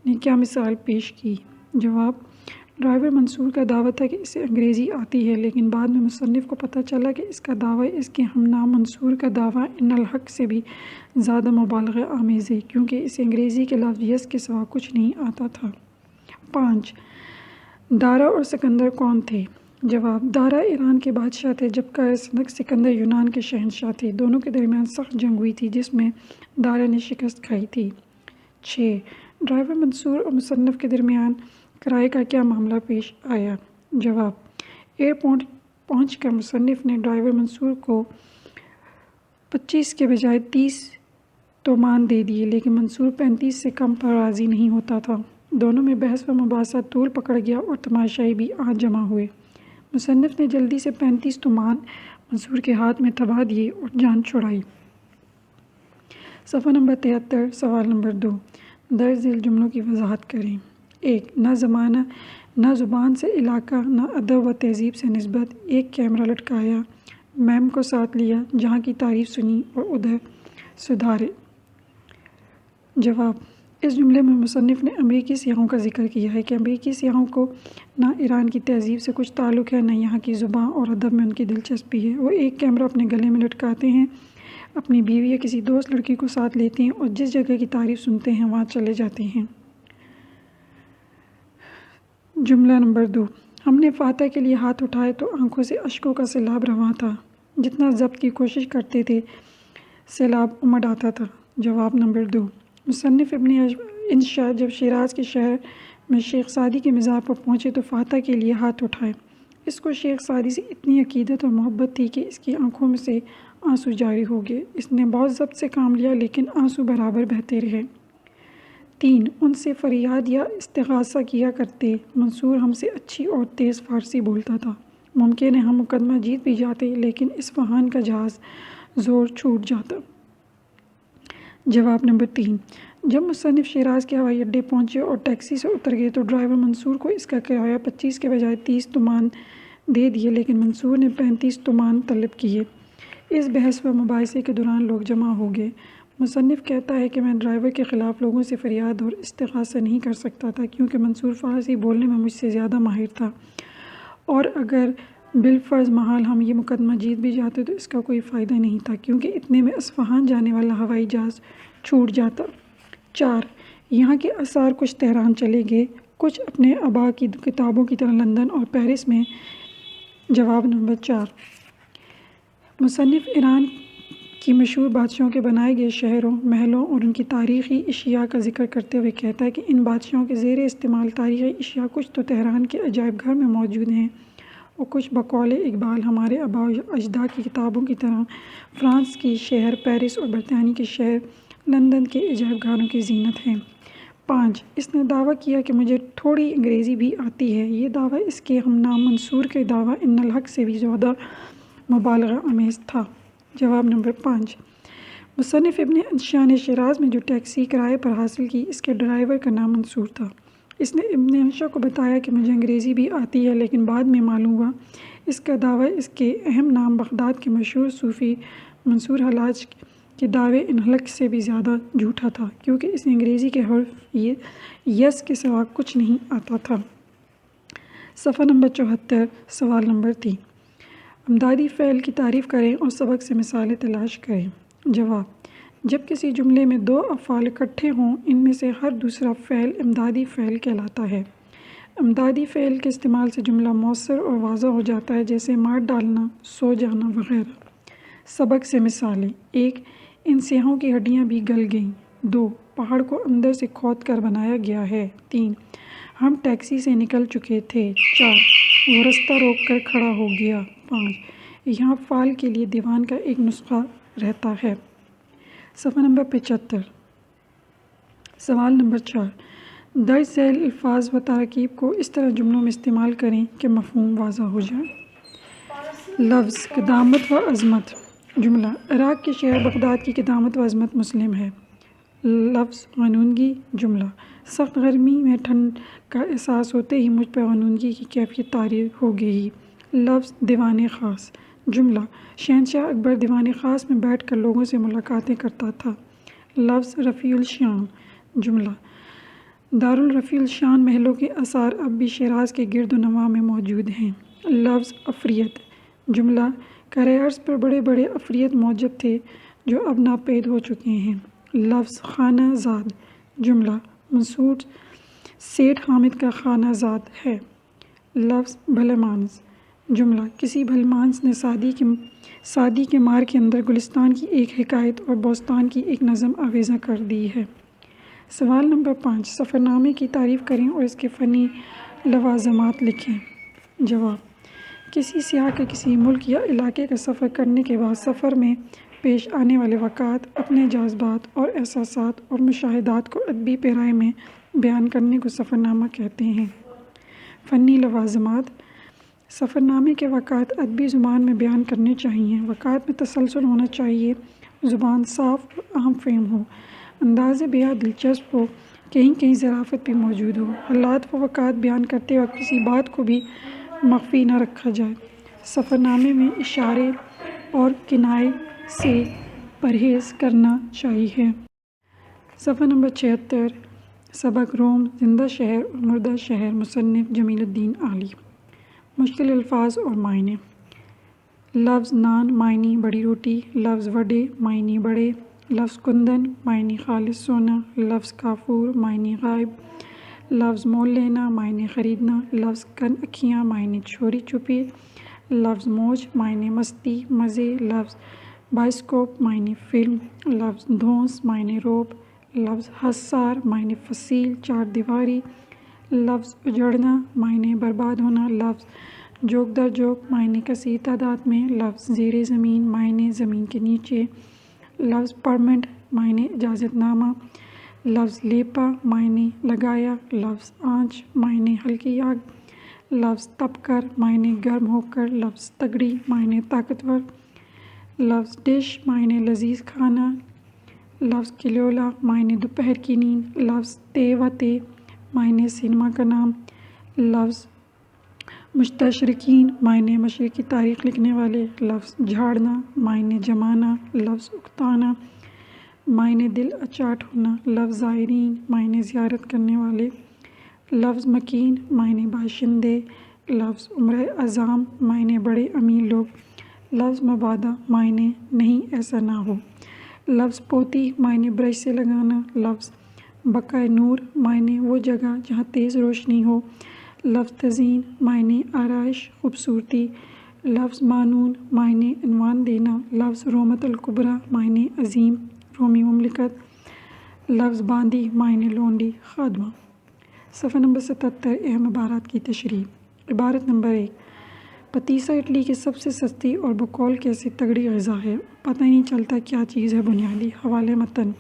نے کیا مثال پیش کی؟ جواب: ڈرائیور منصور کا دعویٰ تھا کہ اسے انگریزی آتی ہے، لیکن بعد میں مصنف کو پتہ چلا کہ اس کا دعویٰ اس کے ہم نام منصور کا دعویٰ ان الحق سے بھی زیادہ مبالغہ آمیز ہے کیونکہ اسے انگریزی کے لفظ یس کے سوا کچھ نہیں آتا تھا۔ 5: دارا اور سکندر کون تھے؟ جواب: دارا ایران کے بادشاہ تھے جبکہ سکندر یونان کے شہنشاہ تھے۔ دونوں کے درمیان سخت جنگ ہوئی تھی جس میں دارا نے شکست کھائی تھی۔ 6: ڈرائیور منصور اور مصنف کے درمیان کرائے کا کیا معاملہ پیش آیا؟ جواب: ایئرپورٹ پہنچ کر مصنف نے ڈرائیور منصور کو 25 کے بجائے 30 تومان دے دیے، لیکن منصور 35 سے کم پر راضی نہیں ہوتا تھا۔ دونوں میں بحث و مباحثہ طول پکڑ گیا اور تماشائی بھی آ جمع ہوئے۔ مصنف نے جلدی سے 35 تومان منصور کے ہاتھ میں تھما دیے اور جان چھڑائی۔ صفحہ نمبر 73 سوال نمبر 2: درج ذیل جملوں کی وضاحت کریں۔ 1. نہ زبان سے علاقہ، نہ ادب و تہذیب سے نسبت، ایک کیمرہ لٹکایا، میم کو ساتھ لیا، جہاں کی تعریف سنی اور ادھر سدھارے۔ جواب: اس جملے میں مصنف نے امریکی سیاحوں کا ذکر کیا ہے کہ امریکی سیاحوں کو نہ ایران کی تہذیب سے کچھ تعلق ہے نہ یہاں کی زبان اور ادب میں ان کی دلچسپی ہے۔ وہ ایک کیمرہ اپنے گلے میں لٹکاتے ہیں، اپنی بیوی یا کسی دوست لڑکی کو ساتھ لیتے ہیں اور جس جگہ کی تعریف سنتے ہیں وہاں چلے جاتے ہیں۔ جملہ نمبر 2: ہم نے فاتح کے لیے ہاتھ اٹھائے تو آنکھوں سے اشکوں کا سیلاب رواں تھا۔ جتنا ضبط کی کوشش کرتے تھے سیلاب امڑ آتا تھا۔ جواب نمبر 2، مصنف ابن انشا جب شیراز کے شہر میں شیخ سعدی کے مزار پر پہنچے تو فاتح کے لیے ہاتھ اٹھائے۔ اس کو شیخ سعدی سے اتنی عقیدت اور محبت تھی کہ اس کی آنکھوں میں سے آنسو جاری ہو گئے۔ اس نے بہت ضبط سے کام لیا لیکن آنسو برابر بہتے رہے۔ 3، ان سے فریاد یا استغاثہ کیا کرتے۔ منصور ہم سے اچھی اور تیز فارسی بولتا تھا۔ ممکن ہے ہم مقدمہ جیت بھی جاتے لیکن اصفہان کا جہاز زور چھوٹ جاتا۔ جواب نمبر 3، جب مصنف شیراز کے ہوائی اڈے پہنچے اور ٹیکسی سے اتر گئے تو ڈرائیور منصور کو اس کا کرایہ 25 کے بجائے 30 تومان دے دیے لیکن منصور نے 35 تومان طلب کیے۔ اس بحث و مباحثے کے دوران لوگ جمع ہو گئے۔ مصنف کہتا ہے کہ میں ڈرائیور کے خلاف لوگوں سے فریاد اور استغاثہ نہیں کر سکتا تھا کیونکہ منصور فارسی بولنے میں مجھ سے زیادہ ماہر تھا، اور اگر بالفرض محال ہم یہ مقدمہ جیت بھی جاتے تو اس کا کوئی فائدہ نہیں تھا کیونکہ اتنے میں اصفہان جانے والا ہوائی جہاز چھوٹ جاتا۔ 4، یہاں کے آثار کچھ تہران چلے گئے، کچھ اپنے آبا کی کتابوں کی طرح لندن اور پیرس میں۔ جواب نمبر 4، مصنف ایران کی مشہور بادشاہوں کے بنائے گئے شہروں، محلوں اور ان کی تاریخی اشیاء کا ذکر کرتے ہوئے کہتا ہے کہ ان بادشاہوں کے زیر استعمال تاریخی اشیاء کچھ تو تہران کے عجائب گھر میں موجود ہیں اور کچھ بقول اقبال ہمارے آباء و اجداد کی کتابوں کی طرح فرانس کی شہر پیرس اور برطانیہ کے شہر لندن کے عجائب گھروں کی زینت ہیں۔ 5، اس نے دعویٰ کیا کہ مجھے تھوڑی انگریزی بھی آتی ہے۔ یہ دعویٰ اس کے ہم نام منصور کے دعویٰ ان الحق سے بھی زیادہ مبالغہ آمیز تھا۔ جواب نمبر 5، مصنف ابن انشا نے شیراز میں جو ٹیکسی کرائے پر حاصل کی اس کے ڈرائیور کا نام منصور تھا۔ اس نے ابن انشا کو بتایا کہ مجھے انگریزی بھی آتی ہے لیکن بعد میں معلوم ہوا اس کا دعویٰ اس کے اہم نام بغداد کے مشہور صوفی منصور حلاج کے دعوے ان حلق سے بھی زیادہ جھوٹا تھا کیونکہ اسے انگریزی کے حرف یس کے سوا کچھ نہیں آتا تھا۔ صفحہ نمبر 74، سوال نمبر 3، امدادی فعل کی تعریف کریں اور سبق سے مثالیں تلاش کریں۔ جواب، جب کسی جملے میں دو افعال اکٹھے ہوں ان میں سے ہر دوسرا فعل امدادی فعل کہلاتا ہے۔ امدادی فعل کے استعمال سے جملہ مؤثر اور واضح ہو جاتا ہے جیسے مار ڈالنا، سو جانا وغیرہ۔ سبق سے مثالیں: 1، ان سیاحوں کی ہڈیاں بھی گل گئیں۔ 2، پہاڑ کو اندر سے کھود کر بنایا گیا ہے۔ 3، ہم ٹیکسی سے نکل چکے تھے۔ 4، وہ رستہ روک کر کھڑا ہو گیا۔ 5، یہاں فعل کے لیے دیوان کا ایک نسخہ رہتا ہے۔ صفحہ نمبر 75، سوال نمبر 4، درج ذیل الفاظ و تراکیب کو اس طرح جملوں میں استعمال کریں کہ مفہوم واضح ہو جائے۔ لفظ قدامت و عظمت۔ جملہ، عراق کے شہر بغداد کی قدامت و عظمت مسلم ہے۔ لفظ غنودگی۔ جملہ، سخت گرمی میں ٹھنڈ کا احساس ہوتے ہی مجھ پر غنودگی کی کیفیت طاری ہو گئی۔ لفظ دیوان خاص۔ جملہ، شہنشاہ اکبر دیوان خاص میں بیٹھ کر لوگوں سے ملاقاتیں کرتا تھا۔ لفظ رفیع الشان۔ جملہ، دارالرفیع الشان محلوں کے آثار اب بھی شیراز کے گرد و نواح میں موجود ہیں۔ لفظ عفریت۔ جملہ، کرۂ ارض پر بڑے بڑے عفریت موجود تھے جو اب ناپید ہو چکے ہیں۔ لفظ خانہ زاد۔ جملہ، منصور سیٹھ حامد کا خانہ زاد ہے۔ لفظ بھلے مانس۔ جملہ، کسی بھلے مانس نے سعدی کے مار کے اندر گلستان کی ایک حکایت اور بوستان کی ایک نظم آویزاں کر دی ہے۔ سوال نمبر 5، سفر نامے کی تعریف کریں اور اس کے فنی لوازمات لکھیں۔ جواب، کسی سیاح کے کسی ملک یا علاقے کا سفر کرنے کے بعد سفر میں پیش آنے والے واقعات، اپنے جذبات اور احساسات اور مشاہدات کو ادبی پیرائے میں بیان کرنے کو سفر نامہ کہتے ہیں۔ فنی لوازمات: سفر نامے کے واقعات ادبی زبان میں بیان کرنے چاہئیں۔ واقعات میں تسلسل ہونا چاہیے، زبان صاف اور عام فہم ہو، انداز بیان دلچسپ ہو، کہیں کہیں ظرافت بھی موجود ہو۔ حالات و واقعات بیان کرتے وقت کسی بات کو بھی مخفی نہ رکھا جائے۔ سفر نامے میں اشارے اور کنایے سے پرہیز کرنا چاہیے۔ صفحہ نمبر 76، سبق روم، زندہ شہر اور مردہ شہر، مصنف جمیل الدین عالی۔ مشکل الفاظ اور معنی: لفظ نان، معنی بڑی روٹی۔ لفظ وڈے، معنی بڑے۔ لفظ کندن، معنی خالص سونا۔ لفظ کافور، معنی غائب۔ لفظ مول لینا معنی خریدنا، لفظ کن اکھیاں معنی چوری چھپی، لفظ موج معنی مستی مزے، لفظ بائسکوپ معنی فلم، لفظ دھونس معنی روب، لفظ حصار معنی فصیل چار دیواری، لفظ اجڑنا معنی برباد ہونا، لفظ جوک در جوک معنی کثیر تعداد میں، لفظ زیر زمین معنی زمین کے نیچے، لفظ پرمٹ معنی اجازت نامہ، لفظ لیپا معنی لگایا، لفظ آنچ معنی ہلکی آگ، لفظ تپ کر معنی گرم ہو کر، لفظ تگڑی معنی طاقتور، لفظ ڈش معنی لذیذ کھانا، لفظ کلیولہ معنی دوپہر کی نیند، لفظ تے و تے معنی سینما کا نام، لفظ مستشرقین معنی مشرق کی تاریخ لکھنے والے، لفظ جھاڑنا معنی جمانا، لفظ اکتانا معنی دل اچاٹ ہونا، لفظ زائرین معنی زیارت کرنے والے، لفظ مکین معنی باشندے، لفظ عمرہ اعظام معنی بڑے امیر لوگ، لفظ مبادہ معنی نہیں ایسا نہ ہو، لفظ پوتی معنی برش سے لگانا، لفظ بقائے نور معنی وہ جگہ جہاں تیز روشنی ہو، لفظ تزئین معنی آرائش خوبصورتی، لفظ مانون معنی عنوان دینا، لفظ رومۃ الکبریٰ معنی عظیم رومی مملکت، لفظ باندی معنی لونڈی خادمہ۔ صفحہ نمبر 77 اہم عبارات کی تشریح۔ عبارت نمبر 1، پتیسا اٹلی کی سب سے سستی اور بقول کیسی تگڑی غذا ہے، پتہ ہی نہیں چلتا کیا چیز ہے بنیادی۔ حوالے متن۔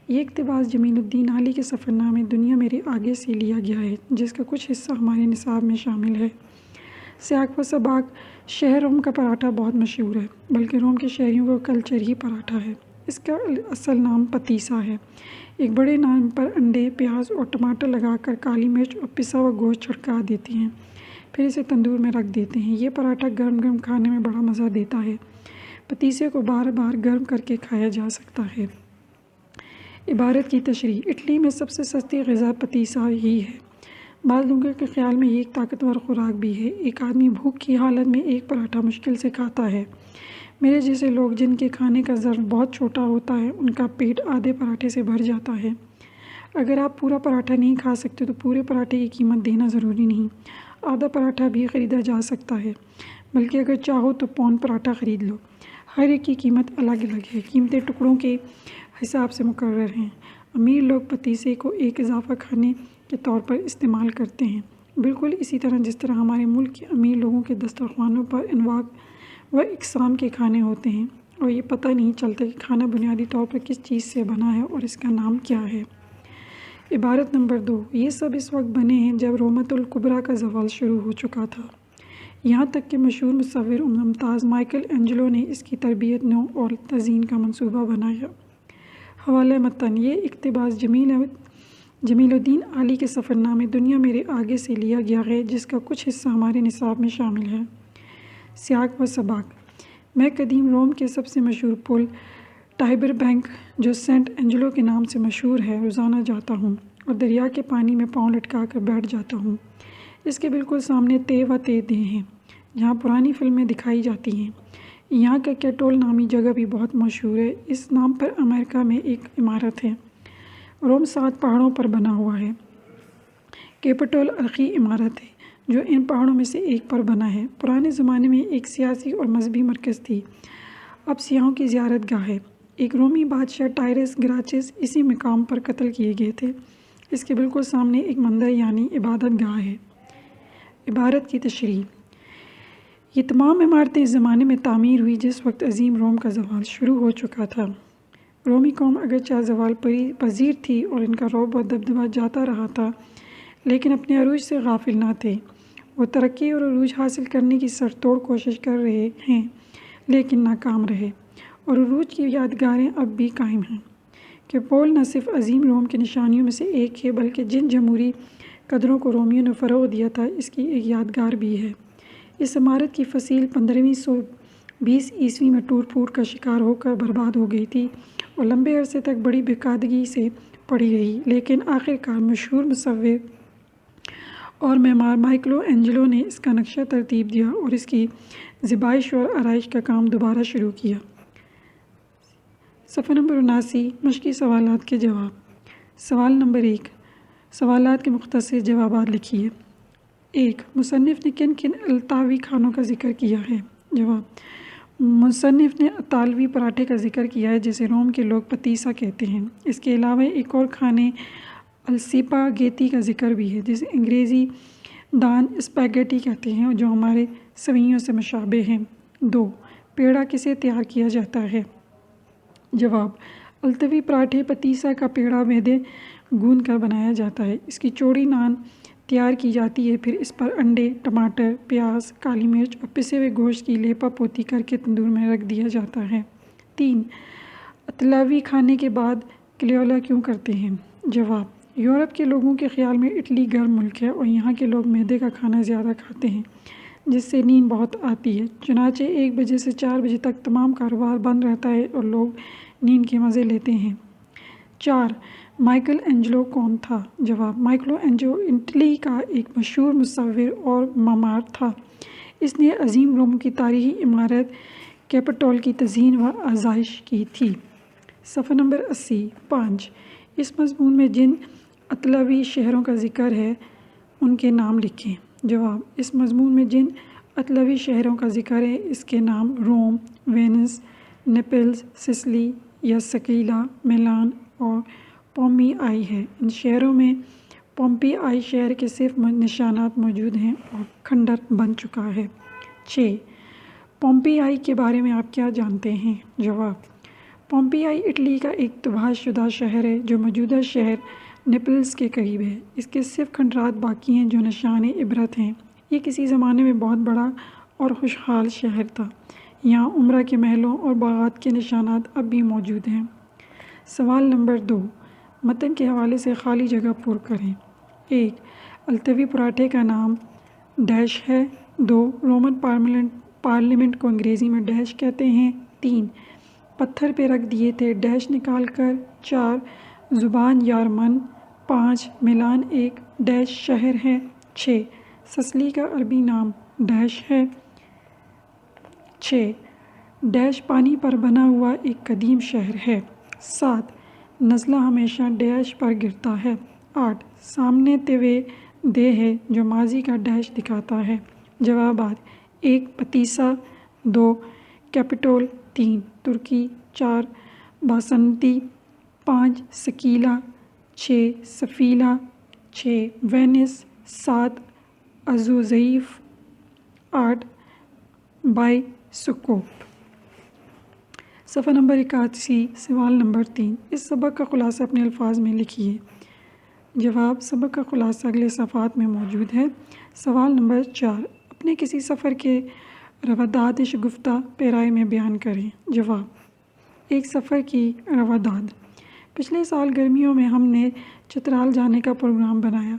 یہ اقتباس جمیل الدین علی کے سفر نامے دنیا میرے آگے سے لیا گیا ہے، جس کا کچھ حصہ ہمارے نصاب میں شامل ہے۔ سیاق و سباق۔ شہر روم کا پراٹھا بہت مشہور ہے، بلکہ روم کے شہریوں کا کلچر ہی پراٹھا ہے۔ اس کا اصل نام پتیسا ہے۔ ایک بڑے نان پر انڈے، پیاز اور ٹماٹر لگا کر کالی مرچ اور پسا ہوا گوشت چھڑکا دیتے ہیں، پھر اسے تندور میں رکھ دیتے ہیں۔ یہ پراٹھا گرم گرم کھانے میں بڑا مزہ دیتا ہے۔ پتیسے کو بار بار گرم کر کے کھایا جا سکتا ہے۔ عبارت کی تشریح۔ اٹلی میں سب سے سستی غذا پتیسا ہی ہے۔ بعض لوگوں کے خیال میں یہ ایک طاقتور خوراک بھی ہے۔ ایک آدمی بھوک کی حالت میں ایک پراٹھا مشکل سے کھاتا ہے۔ میرے جیسے لوگ جن کے کھانے کا ظرف بہت چھوٹا ہوتا ہے، ان کا پیٹ آدھے پراٹھے سے بھر جاتا ہے۔ اگر آپ پورا پراٹھا نہیں کھا سکتے تو پورے پراٹھے کی قیمت دینا ضروری نہیں، آدھا پراٹھا بھی خریدا جا سکتا ہے، بلکہ اگر چاہو تو پون پراٹھا خرید لو۔ ہر ایک کی قیمت الگ الگ ہے، قیمتیں ٹکڑوں کے حساب سے مقرر ہیں۔ امیر لوگ پتیسے کو ایک اضافہ کھانے کے طور پر استعمال کرتے ہیں، بالکل اسی طرح جس طرح ہمارے ملک کے امیر لوگوں کے دسترخوانوں پر انواع و اقسام کے کھانے ہوتے ہیں، اور یہ پتہ نہیں چلتا کہ کھانا بنیادی طور پر کس چیز سے بنا ہے اور اس کا نام کیا ہے۔ عبارت نمبر 2، یہ سب اس وقت بنے ہیں جب رومۃ الکبریٰ کا زوال شروع ہو چکا تھا، یہاں تک کہ مشہور مصور ممتاز مائیکل اینجلو نے اس کی تربیت نو اور تزئین کا منصوبہ بنایا۔ حوالہ متن۔ یہ اقتباس جمیل الدین علی کے سفر نامے دنیا میرے آگے سے لیا گیا ہے، جس کا کچھ حصہ ہمارے نصاب میں شامل ہے۔ سیاق و سباق۔ میں قدیم روم کے سب سے مشہور پل ٹائبر بینک، جو سینٹ اینجلو کے نام سے مشہور ہے، روزانہ جاتا ہوں اور دریا کے پانی میں پاؤں لٹکا کر بیٹھ جاتا ہوں۔ اس کے بالکل سامنے تے و تے دے ہیں، جہاں پرانی فلمیں دکھائی جاتی ہیں۔ یہاں کا کیٹول نامی جگہ بھی بہت مشہور ہے۔ اس نام پر امریکہ میں ایک عمارت ہے۔ روم 7 پہاڑوں پر بنا ہوا ہے۔ کیپٹول ارقی عمارت ہے جو ان پہاڑوں میں سے ایک پر بنا ہے۔ پرانے زمانے میں ایک سیاسی اور مذہبی مرکز تھی، اب سیاحوں کی زیارت گاہ ہے۔ ایک رومی بادشاہ ٹائرس گراچس اسی مقام پر قتل کیے گئے تھے۔ اس کے بالکل سامنے ایک مندر یعنی عبادت گاہ ہے۔ عبارت کی تشریح۔ یہ تمام عمارتیں اس زمانے میں تعمیر ہوئی جس وقت عظیم روم کا زوال شروع ہو چکا تھا۔ رومی قوم اگرچہ زوال پذیر تھی اور ان کا رعب و دبدبہ جاتا رہا تھا، لیکن اپنے عروج سے غافل نہ تھے۔ وہ ترقی اور عروج حاصل کرنے کی سر توڑ کوشش کر رہے ہیں، لیکن ناکام رہے، اور عروج کی یادگاریں اب بھی قائم ہیں۔ کہ پول نہ صرف عظیم روم کی نشانیوں میں سے ایک ہے، بلکہ جن جمہوری قدروں کو رومیوں نے فروغ دیا تھا، اس کی ایک یادگار بھی ہے۔ اس عمارت کی فصیل 1520 عیسوی میں ٹوٹ پھوٹ کا شکار ہو کر برباد ہو گئی تھی اور لمبے عرصے تک بڑی بےکادگی سے پڑی رہی، لیکن آخرکار مشہور مصور اور معمار مائیکلو اینجلو نے اس کا نقشہ ترتیب دیا اور اس کی زیبائش اور آرائش کا کام دوبارہ شروع کیا۔ صفحہ نمبر 79 مشقی سوالات کے جواب۔ سوال نمبر 1، سوالات کے مختصر جوابات لکھیے۔ 1. مصنف نے کن کن التاوی کھانوں کا ذکر کیا ہے؟ جواب: مصنف نے اطالوی پراٹھے کا ذکر کیا ہے جسے روم کے لوگ پتیسا کہتے ہیں۔ اس کے علاوہ ایک اور کھانے السپاگیتی کا ذکر بھی ہے جسے انگریزی دان اسپیگیٹی کہتے ہیں، جو ہمارے سوئیوں سے مشابہ ہیں۔ 2. پیڑا کسے تیار کیا جاتا ہے؟ جواب: التوی پراٹھے پتیسا کا پیڑا میدے گوندھ کر بنایا جاتا ہے۔ اس کی چوڑی نان تیار کی جاتی ہے، پھر اس پر انڈے، ٹماٹر، پیاز، کالی مرچ اور پسے ہوئے گوشت کی لیپا پوتی کر کے تندور میں رکھ دیا جاتا ہے۔ 3. اطالوی کھانے کے بعد کلیولا کیوں کرتے ہیں؟ جواب: یورپ کے لوگوں کے خیال میں اٹلی گرم ملک ہے اور یہاں کے لوگ میدے کا کھانا زیادہ کھاتے ہیں، جس سے نیند بہت آتی ہے۔ چنانچہ 1 بجے سے 4 بجے تک تمام کاروبار بند رہتا ہے اور لوگ نیند کے مزے لیتے ہیں۔ 4. مائیکل اینجلو کون تھا؟ جواب: مائیکل اینجلو اٹلی کا ایک مشہور مصور اور معمار تھا۔ اس نے عظیم روم کی تاریخی عمارت کیپیٹول کی تزئین و آرائش کی تھی۔ صفحہ نمبر 80۔ 5. اس مضمون میں جن اطالوی شہروں کا ذکر ہے ان کے نام لکھیں۔ جواب: اس مضمون میں جن اطالوی شہروں کا ذکر ہے اس کے نام روم، وینس، نیپلز، سسلی یا سکیلا، میلان اور پومپئی آئی ہے۔ ان شہروں میں پومپئی آئی شہر کے صرف نشانات موجود ہیں اور کھنڈر بن چکا ہے۔ 6. پومپئی آئی کے بارے میں آپ کیا جانتے ہیں؟ جواب: پومپئی آئی اٹلی کا ایک تباہ شدہ شہر ہے جو موجودہ شہر نیپلز کے قریب ہے۔ اس کے صرف کھنڈرات باقی ہیں جو نشان عبرت ہیں۔ یہ کسی زمانے میں بہت بڑا اور خوشحال شہر تھا۔ یہاں عمرہ کے محلوں اور باغات کے نشانات اب بھی موجود ہیں۔ سوال نمبر 2. متن کے حوالے سے خالی جگہ پر کریں۔ 1. التوی پراٹھے کا نام ڈیش ہے۔ 2. رومن پارلیمنٹ کو انگریزی میں ڈیش کہتے ہیں۔ 3. پتھر پہ رکھ دیے تھے ڈیش نکال کر۔ 4. زبان یارمن۔ 5. میلان ایک ڈیش شہر ہے۔ 6. سسلی کا عربی نام ڈیش ہے۔ 6. ڈیش پانی پر بنا ہوا ایک قدیم شہر ہے۔ 7. نزلہ ہمیشہ ڈیش پر گرتا ہے۔ 8. سامنے توے دے ہے جو ماضی کا ڈیش دکھاتا ہے۔ جوابات: 1. پتیسا۔ 2. کیپیٹول۔ 3. ترکی۔ 4. باسنتی۔ 5. سکیلا۔ 6. سفیلا۔ 6. وینس۔ 7. ازوزیف۔ 8. بائسکوپ۔ صفحہ نمبر 81۔ سوال نمبر 3. اس سبق کا خلاصہ اپنے الفاظ میں لکھیے۔ جواب: سبق کا خلاصہ اگلے صفحات میں موجود ہے۔ سوال نمبر 4. اپنے کسی سفر کے رواداد شگفتہ پیرائے میں بیان کریں۔ جواب: ایک سفر کی رواداد۔ پچھلے سال گرمیوں میں ہم نے چترال جانے کا پروگرام بنایا۔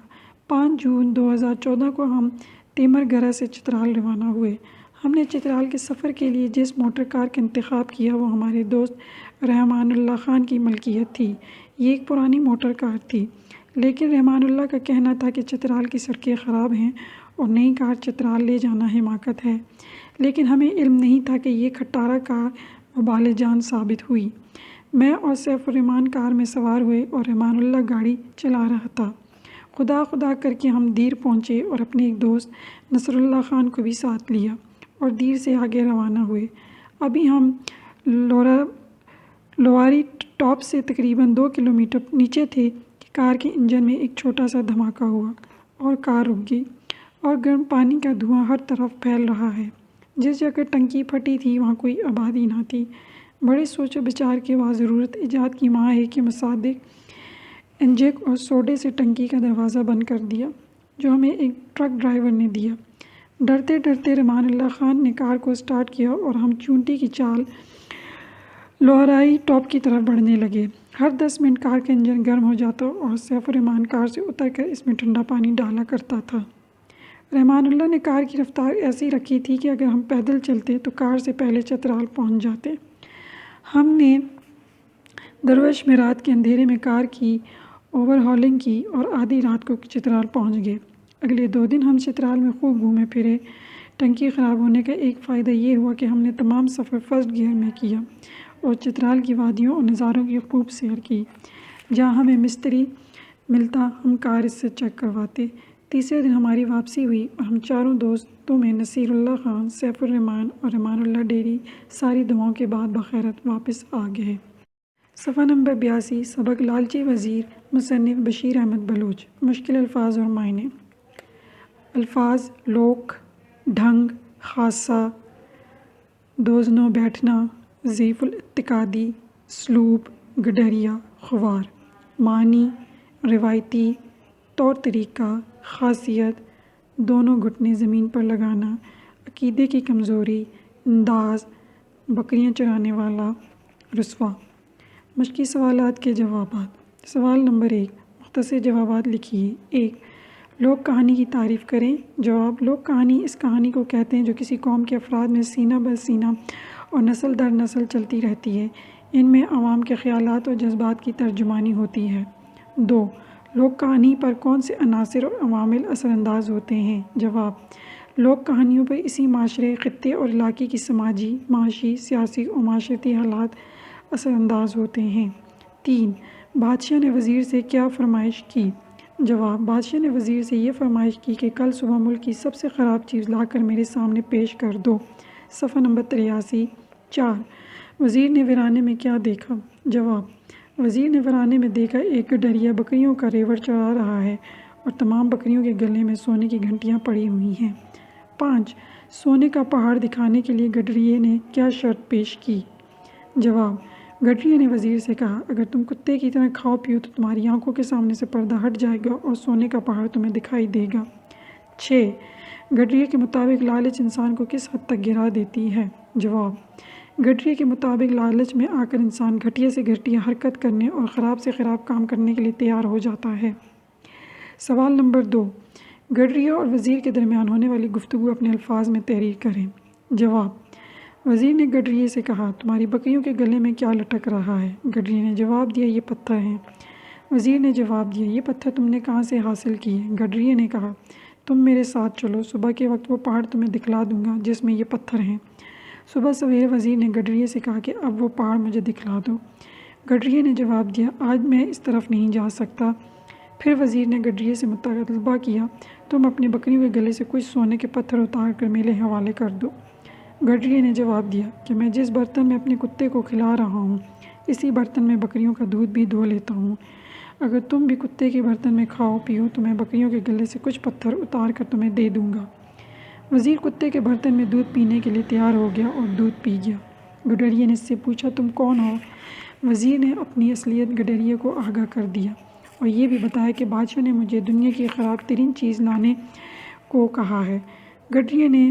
5 جون 2014 کو ہم تیمرگرہ سے چترال روانہ ہوئے۔ ہم نے چترال کے سفر کے لیے جس موٹر کار کا انتخاب کیا وہ ہمارے دوست رحمان اللہ خان کی ملکیت تھی۔ یہ ایک پرانی موٹر کار تھی، لیکن رحمان اللہ کا کہنا تھا کہ چترال کی سڑکیں خراب ہیں اور نئی کار چترال لے جانا حماقت ہے، لیکن ہمیں علم نہیں تھا کہ یہ کھٹارہ کار وبال جان ثابت ہوئی۔ میں اور سیف الرحمان کار میں سوار ہوئے اور رحمان اللہ گاڑی چلا رہا تھا۔ خدا خدا کر کے ہم دیر پہنچے اور اپنے ایک دوست نصر اللہ خان کو بھی ساتھ لیا اور دیر سے آگے روانہ ہوئے۔ ابھی ہم لواری ٹاپ سے تقریباً 2 کلومیٹر نیچے تھے کہ کار کے انجن میں ایک چھوٹا سا دھماکہ ہوا اور کار رک گئی اور گرم پانی کا دھواں ہر طرف پھیل رہا ہے۔ جس جگہ ٹنکی پھٹی تھی وہاں کوئی آبادی نہ تھی۔ بڑے سوچ و بچار کے بعد ضرورت ایجاد کی وہاں ہے کہ مصادق انجیک اور سوڈے سے ٹنکی کا دروازہ بند کر دیا، جو ہمیں ایک ٹرک ڈرائیور نے دیا۔ ڈرتے ڈرتے رحمان اللہ خان نے کار کو سٹارٹ کیا اور ہم چونٹی کی چال لوہرائی ٹاپ کی طرف بڑھنے لگے۔ ہر 10 منٹ کار کا انجن گرم ہو جاتا اور سیف الرحمان کار سے اتر کر اس میں ٹھنڈا پانی ڈالا کرتا تھا۔ رحمان اللہ نے کار کی رفتار ایسی رکھی تھی کہ اگر ہم پیدل چلتے تو کار سے پہلے چترال پہنچ جاتے۔ ہم نے درویش میں رات کے اندھیرے میں کار کی اوور ہالنگ کی اور آدھی رات کو چترال پہنچ گئے۔ اگلے 2 دن ہم چترال میں خوب گھومے پھرے۔ ٹنکی خراب ہونے کا ایک فائدہ یہ ہوا کہ ہم نے تمام سفر فرسٹ گیئر میں کیا اور چترال کی وادیوں اور نظاروں کی خوب سیر کی۔ جہاں ہمیں مستری ملتا ہم کار اس سے چیک کرواتے۔ تیسرے دن ہماری واپسی ہوئی اور ہم چاروں دوستوں میں نصیر اللہ خان، سیف الرحمان اور امان اللہ ڈیری ساری دعاؤں کے بعد بخیرت واپس آ گئے۔ صفحہ نمبر 82 سبق لالچی وزیر مصنف بشیر احمد بلوچ۔ مشکل الفاظ اور معنی۔ الفاظ: لوک، ڈھنگ، خاصہ، دوزنو بیٹھنا، ضعیف الاعتقادی، اسلوب، گڈریا، خوار۔ معنی: روایتی، طور طریقہ، خاصیت، دونوں گھٹنے زمین پر لگانا، عقیدے کی کمزوری، انداز، بکریاں چرانے والا، رسوا۔ مشقی سوالات کے جوابات۔ سوال نمبر 1 مختصر جوابات لکھیے۔ 1 لوک کہانی کی تعریف کریں۔ جواب: لوک کہانی اس کہانی کو کہتے ہیں جو کسی قوم کے افراد میں سینہ بہ سینہ اور نسل در نسل چلتی رہتی ہے۔ ان میں عوام کے خیالات اور جذبات کی ترجمانی ہوتی ہے۔ 2 لوک کہانی پر کون سے عناصر اور عوامل اثر انداز ہوتے ہیں؟ جواب: لوک کہانیوں پر اسی معاشرے، خطے اور علاقے کی سماجی، معاشی، سیاسی اور معاشرتی حالات اثر انداز ہوتے ہیں۔ 3 بادشاہ نے وزیر سے کیا فرمائش کی؟ جواب: بادشاہ نے وزیر سے یہ فرمائش کی کہ کل صبح ملک کی سب سے خراب چیز لا کر میرے سامنے پیش کر دو۔ صفحہ نمبر 83 4 وزیر نے ویرانے میں کیا دیکھا؟ جواب: وزیر نے ویرانے میں دیکھا ایک گڈریا بکریوں کا ریوڑ چرا رہا ہے اور تمام بکریوں کے گلے میں سونے کی گھنٹیاں پڑی ہوئی ہیں۔ 5 سونے کا پہاڑ دکھانے کے لیے گڈریے نے کیا شرط پیش کی؟ جواب: گڈریے نے وزیر سے کہا اگر تم کتے کی طرح کھاؤ پیو تو تمہاری آنکھوں کے سامنے سے پردہ ہٹ جائے گا اور سونے کا پہاڑ تمہیں دکھائی دے گا۔ 6 گڈریے کے مطابق لالچ انسان کو کس حد تک گرا دیتی ہے؟ جواب: گڈریے کے مطابق لالچ میں آ کر انسان گھٹیا سے گھٹیا حرکت کرنے اور خراب سے خراب کام کرنے کے لیے تیار ہو جاتا ہے۔ سوال نمبر 2 گڈریے اور وزیر کے درمیان ہونے والی گفتگو اپنے الفاظ میں تحریر کریں۔ جواب: وزیر نے گڈریے سے کہا تمہاری بکریوں کے گلے میں کیا لٹک رہا ہے؟ گڈریے نے جواب دیا یہ پتھر ہیں۔ وزیر نے جواب دیا یہ پتھر تم نے کہاں سے حاصل کیے؟ گڈریے نے کہا تم میرے ساتھ چلو، صبح کے وقت وہ پہاڑ تمہیں دکھلا دوں گا جس میں یہ پتھر ہیں۔ صبح سویرے وزیر نے گڈریے سے کہا کہ اب وہ پہاڑ مجھے دکھلا دو۔ گڈریے نے جواب دیا آج میں اس طرف نہیں جا سکتا۔ پھر وزیر نے گڈریے سے مطالبہ کیا تم اپنی بکریوں کے گلے سے کچھ سونے کے پتھر اتار کر میرے حوالے کر دو۔ گڈریے نے جواب دیا کہ میں جس برتن میں اپنے کتے کو کھلا رہا ہوں اسی برتن میں بکریوں کا دودھ بھی دھو لیتا ہوں۔ اگر تم بھی کتے کے برتن میں کھاؤ پیو تو میں بکریوں کے گلے سے کچھ پتھر اتار کر تمہیں دے دوں گا۔ وزیر کتے کے برتن میں دودھ پینے کے لیے تیار ہو گیا اور دودھ پی گیا۔ گڈریے نے اس سے پوچھا تم کون ہو؟ وزیر نے اپنی اصلیت گڈریے کو آگاہ کر دیا اور یہ بھی بتایا کہ بادشاہ نے مجھے دنیا کی خراب ترین چیز لانے کو کہا ہے۔ گڈریے نے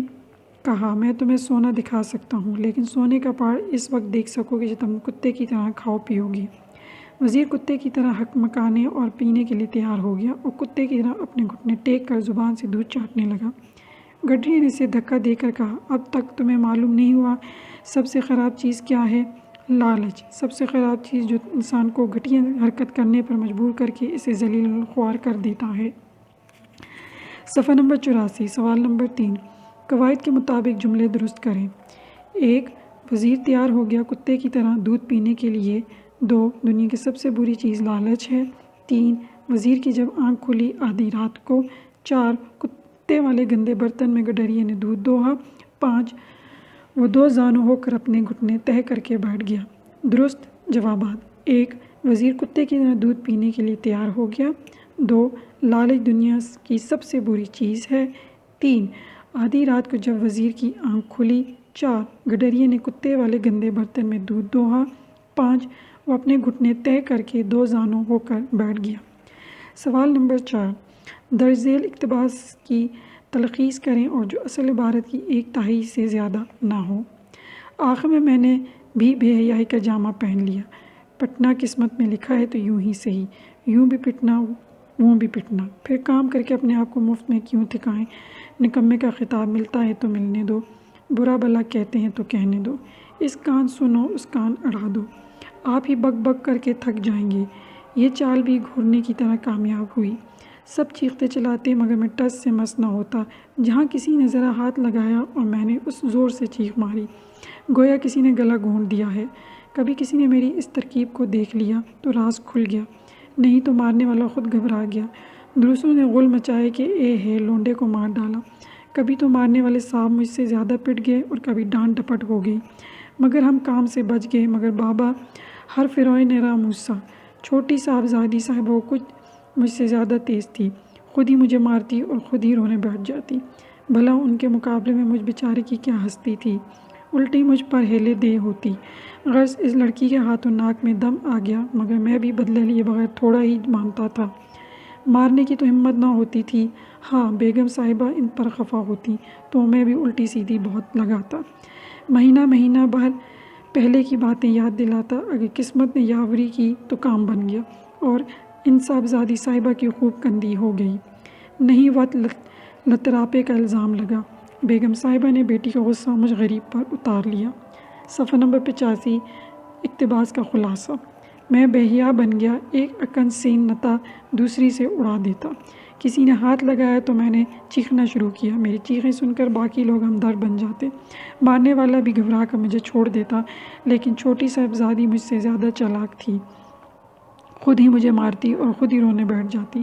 کہا میں تمہیں سونا دکھا سکتا ہوں لیکن سونے کا پہاڑ اس وقت دیکھ سکو گے جب تم کتے کی طرح کھاؤ پیو گے۔ وزیر کتے کی طرح حکمکانے اور پینے کے لیے تیار ہو گیا اور کتے کی طرح اپنے گھٹنے ٹیک کر زبان سے دودھ چاٹنے لگا۔ گڈریے نے اسے دھکا دے کر کہا اب تک تمہیں معلوم نہیں ہوا سب سے خراب چیز کیا ہے؟ لالچ سب سے خراب چیز جو انسان کو گھٹیا حرکت کرنے پر مجبور کر کے اسے ذلیل و خوار کر دیتا ہے۔ صفحہ نمبر 84 سوال نمبر 3 قواعد کے مطابق جملے درست کریں۔ 1 وزیر تیار ہو گیا کتے کی طرح دودھ پینے کے لیے۔ 2 دنیا کی سب سے بری چیز لالچ ہے۔ 3 وزیر کی جب آنکھ کھلی آدھی رات کو۔ 4 کتے والے گندے برتن میں گڈریے نے دودھ دوہا۔ 5 وہ 2 زانو ہو کر اپنے گھٹنے تہہ کر کے بیٹھ گیا۔ درست جوابات 1 وزیر کتے کی طرح دودھ پینے کے لیے تیار ہو گیا۔ 2 لالچ دنیا کی سب سے بری چیز ہے۔ 3 آدھی رات کو جب وزیر کی آنکھ کھلی۔ 4 گڈریے نے کتے والے گندے برتن میں دودھ دوہا۔ 5 وہ اپنے گھٹنے تہہ کر کے 2 زانو ہو کر بیٹھ گیا۔ سوال نمبر 4 درج ذیل اقتباس کی تلخیص کریں اور جو اصل عبارت کی 1/3 سے زیادہ نہ ہو۔ آخر میں نے بھی بے حیائی کا جامہ پہن لیا، پٹنا قسمت میں لکھا ہے تو یوں ہی صحیح، یوں بھی پٹنا یوں بھی پٹنا، پھر کام کر کے اپنے آپ کو مفت میں کیوں تھکائیں، نکمے کا خطاب ملتا ہے تو ملنے دو، برا بھلا کہتے ہیں تو کہنے دو، اس کان سنو اس کان اڑا دو، آپ ہی بک بک کر کے تھک جائیں گے۔ یہ چال بھی گھوڑنے کی طرح کامیاب ہوئی، سب چیختے چلاتے مگر میں ٹس سے مس نہ ہوتا، جہاں کسی نے ذرا ہاتھ لگایا اور میں نے اس زور سے چیخ ماری گویا کسی نے گلا گھونٹ دیا ہے۔ کبھی کسی نے میری اس ترکیب کو دیکھ لیا تو راز کھل گیا، نہیں تو مارنے والا خود گھبرا گیا۔ دوسروں نے غل مچائے کہ اے ہے لونڈے کو مار ڈالا۔ کبھی تو مارنے والے صاحب مجھ سے زیادہ پٹ گئے اور کبھی ڈانٹ ڈپٹ ہو گئی، مگر ہم کام سے بچ گئے۔ مگر بابا ہر فروئے نے راموسا، چھوٹی صاحبزادی صاحبہ کچھ مجھ سے زیادہ تیز تھی، خود ہی مجھے مارتی اور خود ہی رونے بیٹھ جاتی۔ بھلا ان کے مقابلے میں مجھ بیچارے کی کیا ہستی تھی، الٹی مجھ پر ہیلے دے ہوتی۔ غرض اس لڑکی کے ہاتھوں ناک میں دم آ گیا، مگر میں بھی بدلے لیے بغیر تھوڑا ہی مانتا تھا۔ مارنے کی تو ہمت نہ ہوتی تھی۔ ہاں بیگم صاحبہ ان پر خفا ہوتی تو میں بھی الٹی سیدھی بہت لگاتا، مہینہ بھر پہلے کی باتیں یاد دلاتا۔ اگر قسمت نے یاوری کی تو کام بن گیا اور ان صاحبزادی صاحبہ کی خوب کندی ہو گئی۔ نہیں وقت لطراپے کا الزام لگا۔ بیگم صاحبہ نے بیٹی کا غصہ مجھ غریب پر اتار لیا۔ صفحہ نمبر 85 اقتباس کا خلاصہ۔ میں بہیا بن گیا، ایک اکن سین نتا دوسری سے اڑا دیتا۔ کسی نے ہاتھ لگایا تو میں نے چیخنا شروع کیا۔ میری چیخیں سن کر باقی لوگ ہمدرد بن جاتے۔ مارنے والا بھی گھبرا کر مجھے چھوڑ دیتا، لیکن چھوٹی صاحبزادی مجھ سے زیادہ چالاک تھی، خود ہی مجھے مارتی اور خود ہی رونے بیٹھ جاتی۔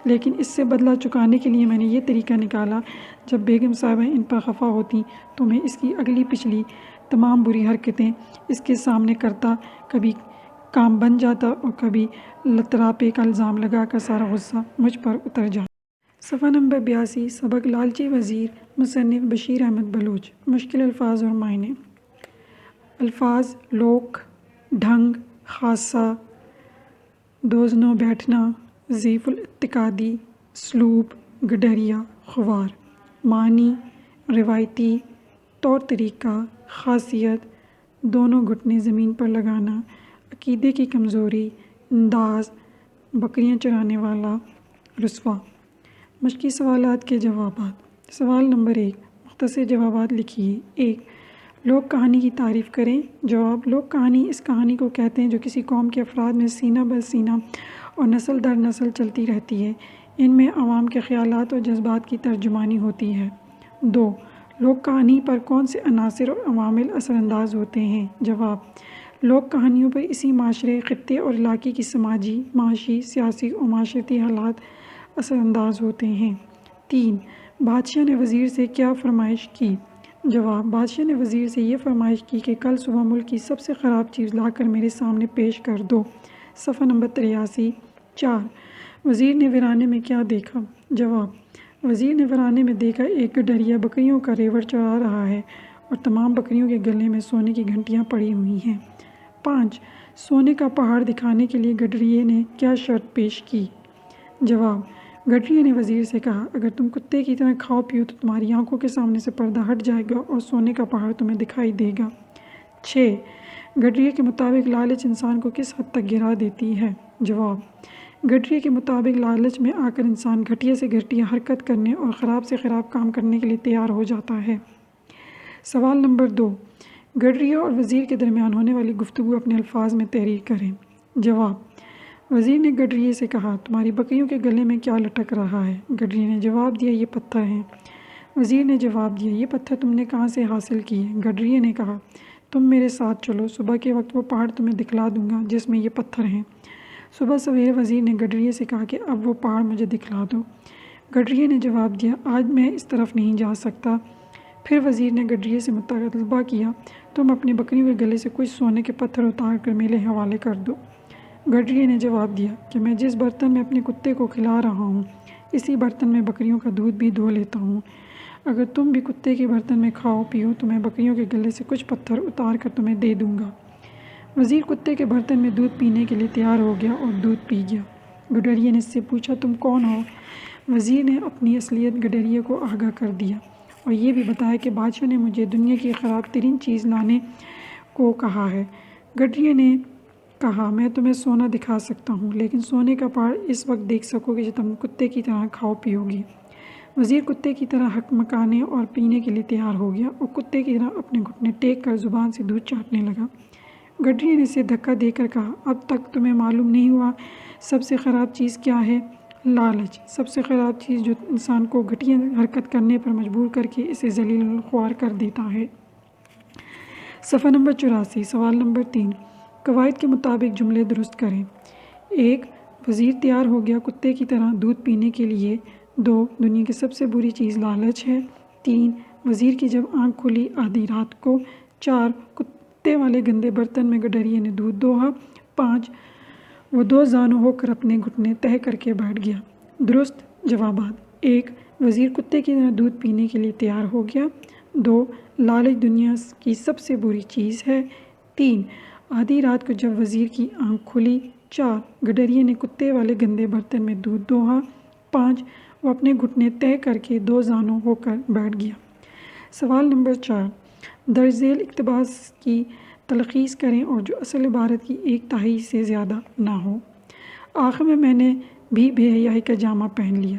لیکن اس سے بدلہ چکانے کے لیے میں نے یہ طریقہ نکالا، جب بیگم صاحبہ ان پر خفا ہوتی تو میں اس کی اگلی پچھلی تمام بری حرکتیں اس کے سامنے کرتا، کبھی کام بن جاتا اور کبھی لطراپے کا الزام لگا کر سارا غصہ مجھ پر اتر جاتا۔ صفحہ نمبر 82 سبق لالچی وزیر، مصنف بشیر احمد بلوچ۔ مشکل الفاظ اور معنی۔ الفاظ: لوک، ڈھنگ، خاصہ، دوزنوں بیٹھنا، ضعیف الاعتقادی، اسلوب، گڈریا، خوار۔ معنی: روایتی، طور طریقہ، خاصیت، دونوں گھٹنے زمین پر لگانا، عقیدے کی کمزوری، انداز، بکریاں چرانے والا، رسوا۔ مشقی سوالات کے جوابات۔ سوال نمبر 1، مختصر جوابات لکھیے۔ 1، لوک کہانی کی تعریف کریں۔ جواب: لوک کہانی اس کہانی کو کہتے ہیں جو کسی قوم کے افراد میں سینہ بہ سینہ اور نسل در نسل چلتی رہتی ہے۔ ان میں عوام کے خیالات اور جذبات کی ترجمانی ہوتی ہے۔ 2، لوک کہانی پر کون سے عناصر اور عوامل اثر انداز ہوتے ہیں؟ جواب: لوک کہانیوں پر اسی معاشرے، خطے اور علاقے کی سماجی، معاشی، سیاسی اور معاشرتی حالات اثر انداز ہوتے ہیں۔ 3، بادشاہ نے وزیر سے کیا فرمائش کی؟ جواب: بادشاہ نے وزیر سے یہ فرمائش کی کہ کل صبح ملک کی سب سے خراب چیز لا کر میرے سامنے پیش کر دو۔ صفحہ نمبر 83 4، وزیر نے ویرانے میں کیا دیکھا؟ جواب: وزیر نے ویرانے میں دیکھا ایک گڈریا بکریوں کا ریوڑ چرا رہا ہے اور تمام بکریوں کے گلے میں سونے کی گھنٹیاں پڑی ہوئی ہیں۔ 5، سونے کا پہاڑ دکھانے کے لیے گڈریے نے کیا شرط پیش کی؟ جواب: گڈریے نے وزیر سے کہا، اگر تم کتے کی طرح کھاؤ پیو تو تمہاری آنکھوں کے سامنے سے پردہ ہٹ جائے گا اور سونے کا پہاڑ تمہیں دکھائی دے گا۔ 6، گڈریے کے مطابق لالچ انسان کو کس حد تک گرا دیتی ہے؟ جواب: گڈریے کے مطابق لالچ میں آ کر انسان گھٹیا سے گھٹیا حرکت کرنے اور خراب سے خراب کام کرنے کے لیے تیار ہو جاتا ہے۔ سوال نمبر 2، گڈریے اور وزیر کے درمیان ہونے والی گفتگو اپنے الفاظ میں تحریر کریں۔ جواب: وزیر نے گڈریے سے کہا، تمہاری بکریوں کے گلے میں کیا لٹک رہا ہے؟ گڈریے نے جواب دیا، یہ پتھر ہیں۔ وزیر نے جواب دیا، یہ پتھر تم نے کہاں سے حاصل کیے؟ گڈریے نے کہا، تم میرے ساتھ چلو، صبح کے وقت وہ پہاڑ تمہیں دکھلا دوں گا جس میں یہ پتھر ہیں۔ صبح سویرے وزیر نے گڈریے سے کہا کہ اب وہ پہاڑ مجھے دکھلا دو۔ گڈریے نے جواب دیا، آج میں اس طرف نہیں جا سکتا۔ پھر وزیر نے گڈریے سے مطالبہ کیا، تم اپنی بکریوں کے گلے سے کچھ سونے کے پتھر اتار کر میرے حوالے کر دو۔ گڈریے نے جواب دیا کہ میں جس برتن میں اپنے کتے کو کھلا رہا ہوں اسی برتن میں بکریوں کا دودھ بھی دھو لیتا ہوں۔ اگر تم بھی کتے کے برتن میں کھاؤ پیو تو میں بکریوں کے گلے سے کچھ پتھر اتار کر تمہیں دے دوں گا۔ وزیر کتے کے برتن میں دودھ پینے کے لیے تیار ہو گیا اور دودھ پی گیا۔ گڈریے نے اس سے پوچھا، تم کون ہو؟ وزیر نے اپنی اصلیت گڈریے کو آگاہ کر دیا اور یہ بھی بتایا کہ بادشاہ نے مجھے دنیا کی خراب ترین چیز لانے کو کہا ہے۔ گڈریے نے کہا، میں تمہیں سونا دکھا سکتا ہوں لیکن سونے کا پہاڑ اس وقت دیکھ سکو گے جب تم کتے کی طرح کھاؤ پیو گے۔ وزیر کتے کی طرح ہکمکانے اور پینے کے لیے تیار ہو گیا اور کتے کی طرح اپنے گھٹنے ٹیک کر زبان سے دودھ چاٹنے لگا۔ گڈریے نے اسے دھکا دے کر کہا، اب تک تمہیں معلوم نہیں ہوا سب سے خراب چیز کیا ہے؟ لالچ، سب سے خراب چیز جو انسان کو گھٹیا حرکت کرنے پر مجبور کر کے اسے ذلیل الخوار کر دیتا ہے۔ صفحہ نمبر 84 سوال نمبر 3، قواعد کے مطابق جملے درست کریں۔ 1، وزیر تیار ہو گیا کتے کی طرح دودھ پینے کے لیے۔ 2 دنیا کی سب سے بری چیز لالچ ہے۔ 3 وزیر کی جب آنکھ کھلی آدھی رات کو۔ 4 کتے والے گندے برتن میں گڈریے نے دودھ دوہا۔ 5 وہ 2 زانو ہو کر اپنے گھٹنے تہہ کر کے بیٹھ گیا۔ درست جوابات: 1 وزیر کتے کی طرح دودھ پینے کے لیے تیار ہو گیا۔ 2 لالچ دنیا کی سب سے بری چیز ہے۔ 3 آدھی رات کو جب وزیر کی آنکھ کھلی۔ 4 گڈریے نے کتے والے گندے برتن میں دودھ دوہا۔ 5 وہ اپنے گھٹنے تہہ کر کے 2 زانو ہو کر بیٹھ گیا۔ سوال نمبر 4 درج ذیل اقتباس کی تلخیص کریں اور جو اصل عبارت کی 1/3 سے زیادہ نہ ہو۔ آخر میں نے بھی بے حیائی کا جامہ پہن لیا۔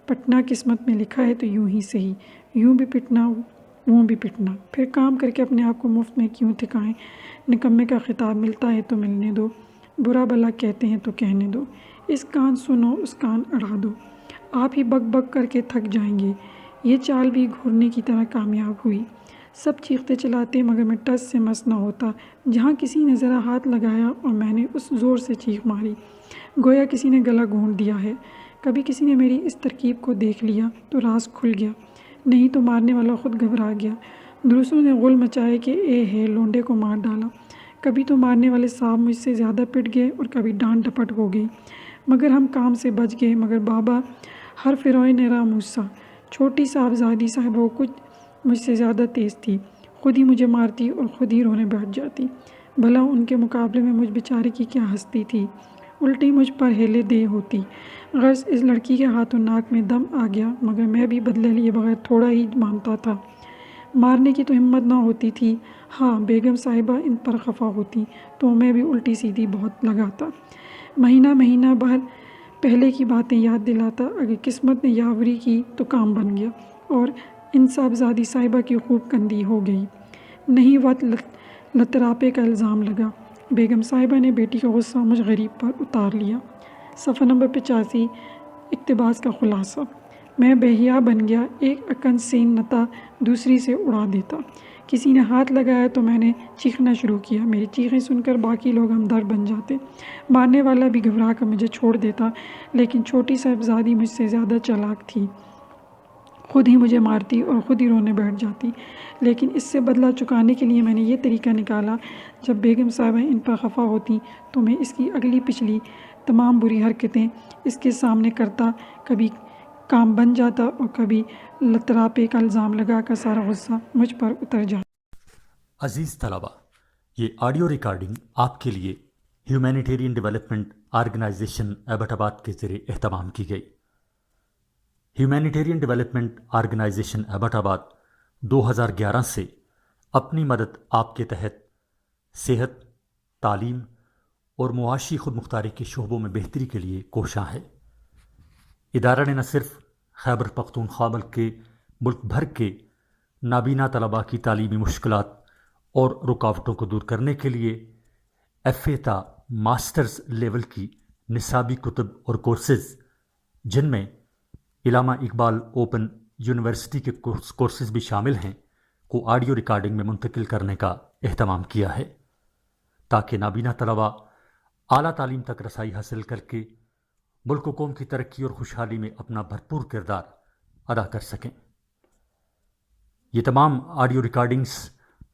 پٹنا قسمت میں لکھا ہے تو یوں ہی صحیح، یوں بھی پٹنا یوں بھی پٹنا، پھر کام کر کے اپنے آپ کو مفت میں کیوں تھکائیں۔ نکمے کا خطاب ملتا ہے تو ملنے دو، برا بھلا کہتے ہیں تو کہنے دو، اس کان سنو اس کان اڑا دو، آپ ہی بک بک کر کے تھک جائیں گے۔ یہ چال بھی گھوڑنے کی طرح کامیاب ہوئی۔ سب چیختے چلاتے مگر میں ٹس سے مس نہ ہوتا۔ جہاں کسی نے ذرا ہاتھ لگایا اور میں نے اس زور سے چیخ ماری گویا کسی نے گلا گھونٹ دیا ہے۔ کبھی کسی نے میری اس ترکیب کو دیکھ لیا تو راز کھل گیا، نہیں تو مارنے والا خود گھبرا گیا۔ دوسروں نے غل مچائے کہ اے ہے لونڈے کو مار ڈالا۔ کبھی تو مارنے والے صاحب مجھ سے زیادہ پٹ گئے اور کبھی ڈانٹ ڈپٹ ہو گئی، مگر ہم کام سے بچ گئے۔ مگر بابا ہر فروئے نرا موسیٰ، چھوٹی صاحبزادی صاحبہ کچھ مجھ سے زیادہ تیز تھی، خود ہی مجھے مارتی اور خود ہی رونے بیٹھ جاتی۔ بھلا ان کے مقابلے میں مجھ بیچارے کی کیا ہستی تھی، الٹی مجھ پر ہیلے دے ہوتی۔ غرض اس لڑکی کے ہاتھوں ناک میں دم آ گیا، مگر میں بھی بدلے لیے بغیر تھوڑا ہی مانتا تھا۔ مارنے کی تو ہمت نہ ہوتی تھی۔ ہاں بیگم صاحبہ ان پر خفا ہوتی تو میں بھی الٹی سیدھی بہت لگاتا، مہینہ بھر پہلے کی باتیں یاد دلاتا۔ اگر قسمت نے یاوری کی تو کام بن گیا اور ان صاحبزادی صاحبہ کی خوب کندی ہو گئی۔ نہیں وقت لطراپے کا الزام لگا۔ بیگم صاحبہ نے بیٹی کا غصہ مجھ غریب پر اتار لیا۔ صفحہ نمبر 85 اقتباس کا خلاصہ: میں بے حیا بن گیا، ایک اکن سین نتا دوسری سے اڑا دیتا۔ کسی نے ہاتھ لگایا تو میں نے چیخنا شروع کیا۔ میری چیخیں سن کر باقی لوگ ہمدرد بن جاتے۔ مارنے والا بھی گھبرا کر مجھے چھوڑ دیتا، لیکن چھوٹی صاحبزادی مجھ سے زیادہ چالاک تھی، خود ہی مجھے مارتی اور خود ہی رونے بیٹھ جاتی۔ لیکن اس سے بدلہ چکانے کے لیے میں نے یہ طریقہ نکالا، جب بیگم صاحبہ ان پر خفا ہوتی تو میں اس کی اگلی پچھلی تمام بری حرکتیں اس کے سامنے کرتا، کبھی کام بن جاتا اور کبھی لطراپے کا الزام لگا کر سارا غصہ مجھ پر اتر جاتا۔ عزیز طلبہ، یہ آڈیو ریکارڈنگ آپ کے لیے ہیومینیٹیرین ڈیولپمنٹ آرگنائزیشن ایبٹ آباد کے ذریعے اہتمام کی گئی۔ ہیومینیٹیرین ڈیولپمنٹ آرگنائزیشن ایبٹ آباد 2011 سے اپنی مدد آپ کے تحت صحت، تعلیم اور معاشی خود مختاری کے شعبوں میں بہتری کے لیے کوشاں ہے۔ ادارہ نے نہ صرف خیبر پختونخوا بلکہ ملک بھر کے نابینا طلباء کی تعلیمی مشکلات اور رکاوٹوں کو دور کرنے کے لیے FA تا ماسٹرز لیول کی نصابی کتب اور کورسز، جن میں علامہ اقبال اوپن یونیورسٹی کے کورسز بھی شامل ہیں، کو آڈیو ریکارڈنگ میں منتقل کرنے کا اہتمام کیا ہے، تاکہ نابینا طلباء اعلیٰ تعلیم تک رسائی حاصل کر کے ملک و قوم کی ترقی اور خوشحالی میں اپنا بھرپور کردار ادا کر سکیں۔ یہ تمام آڈیو ریکارڈنگز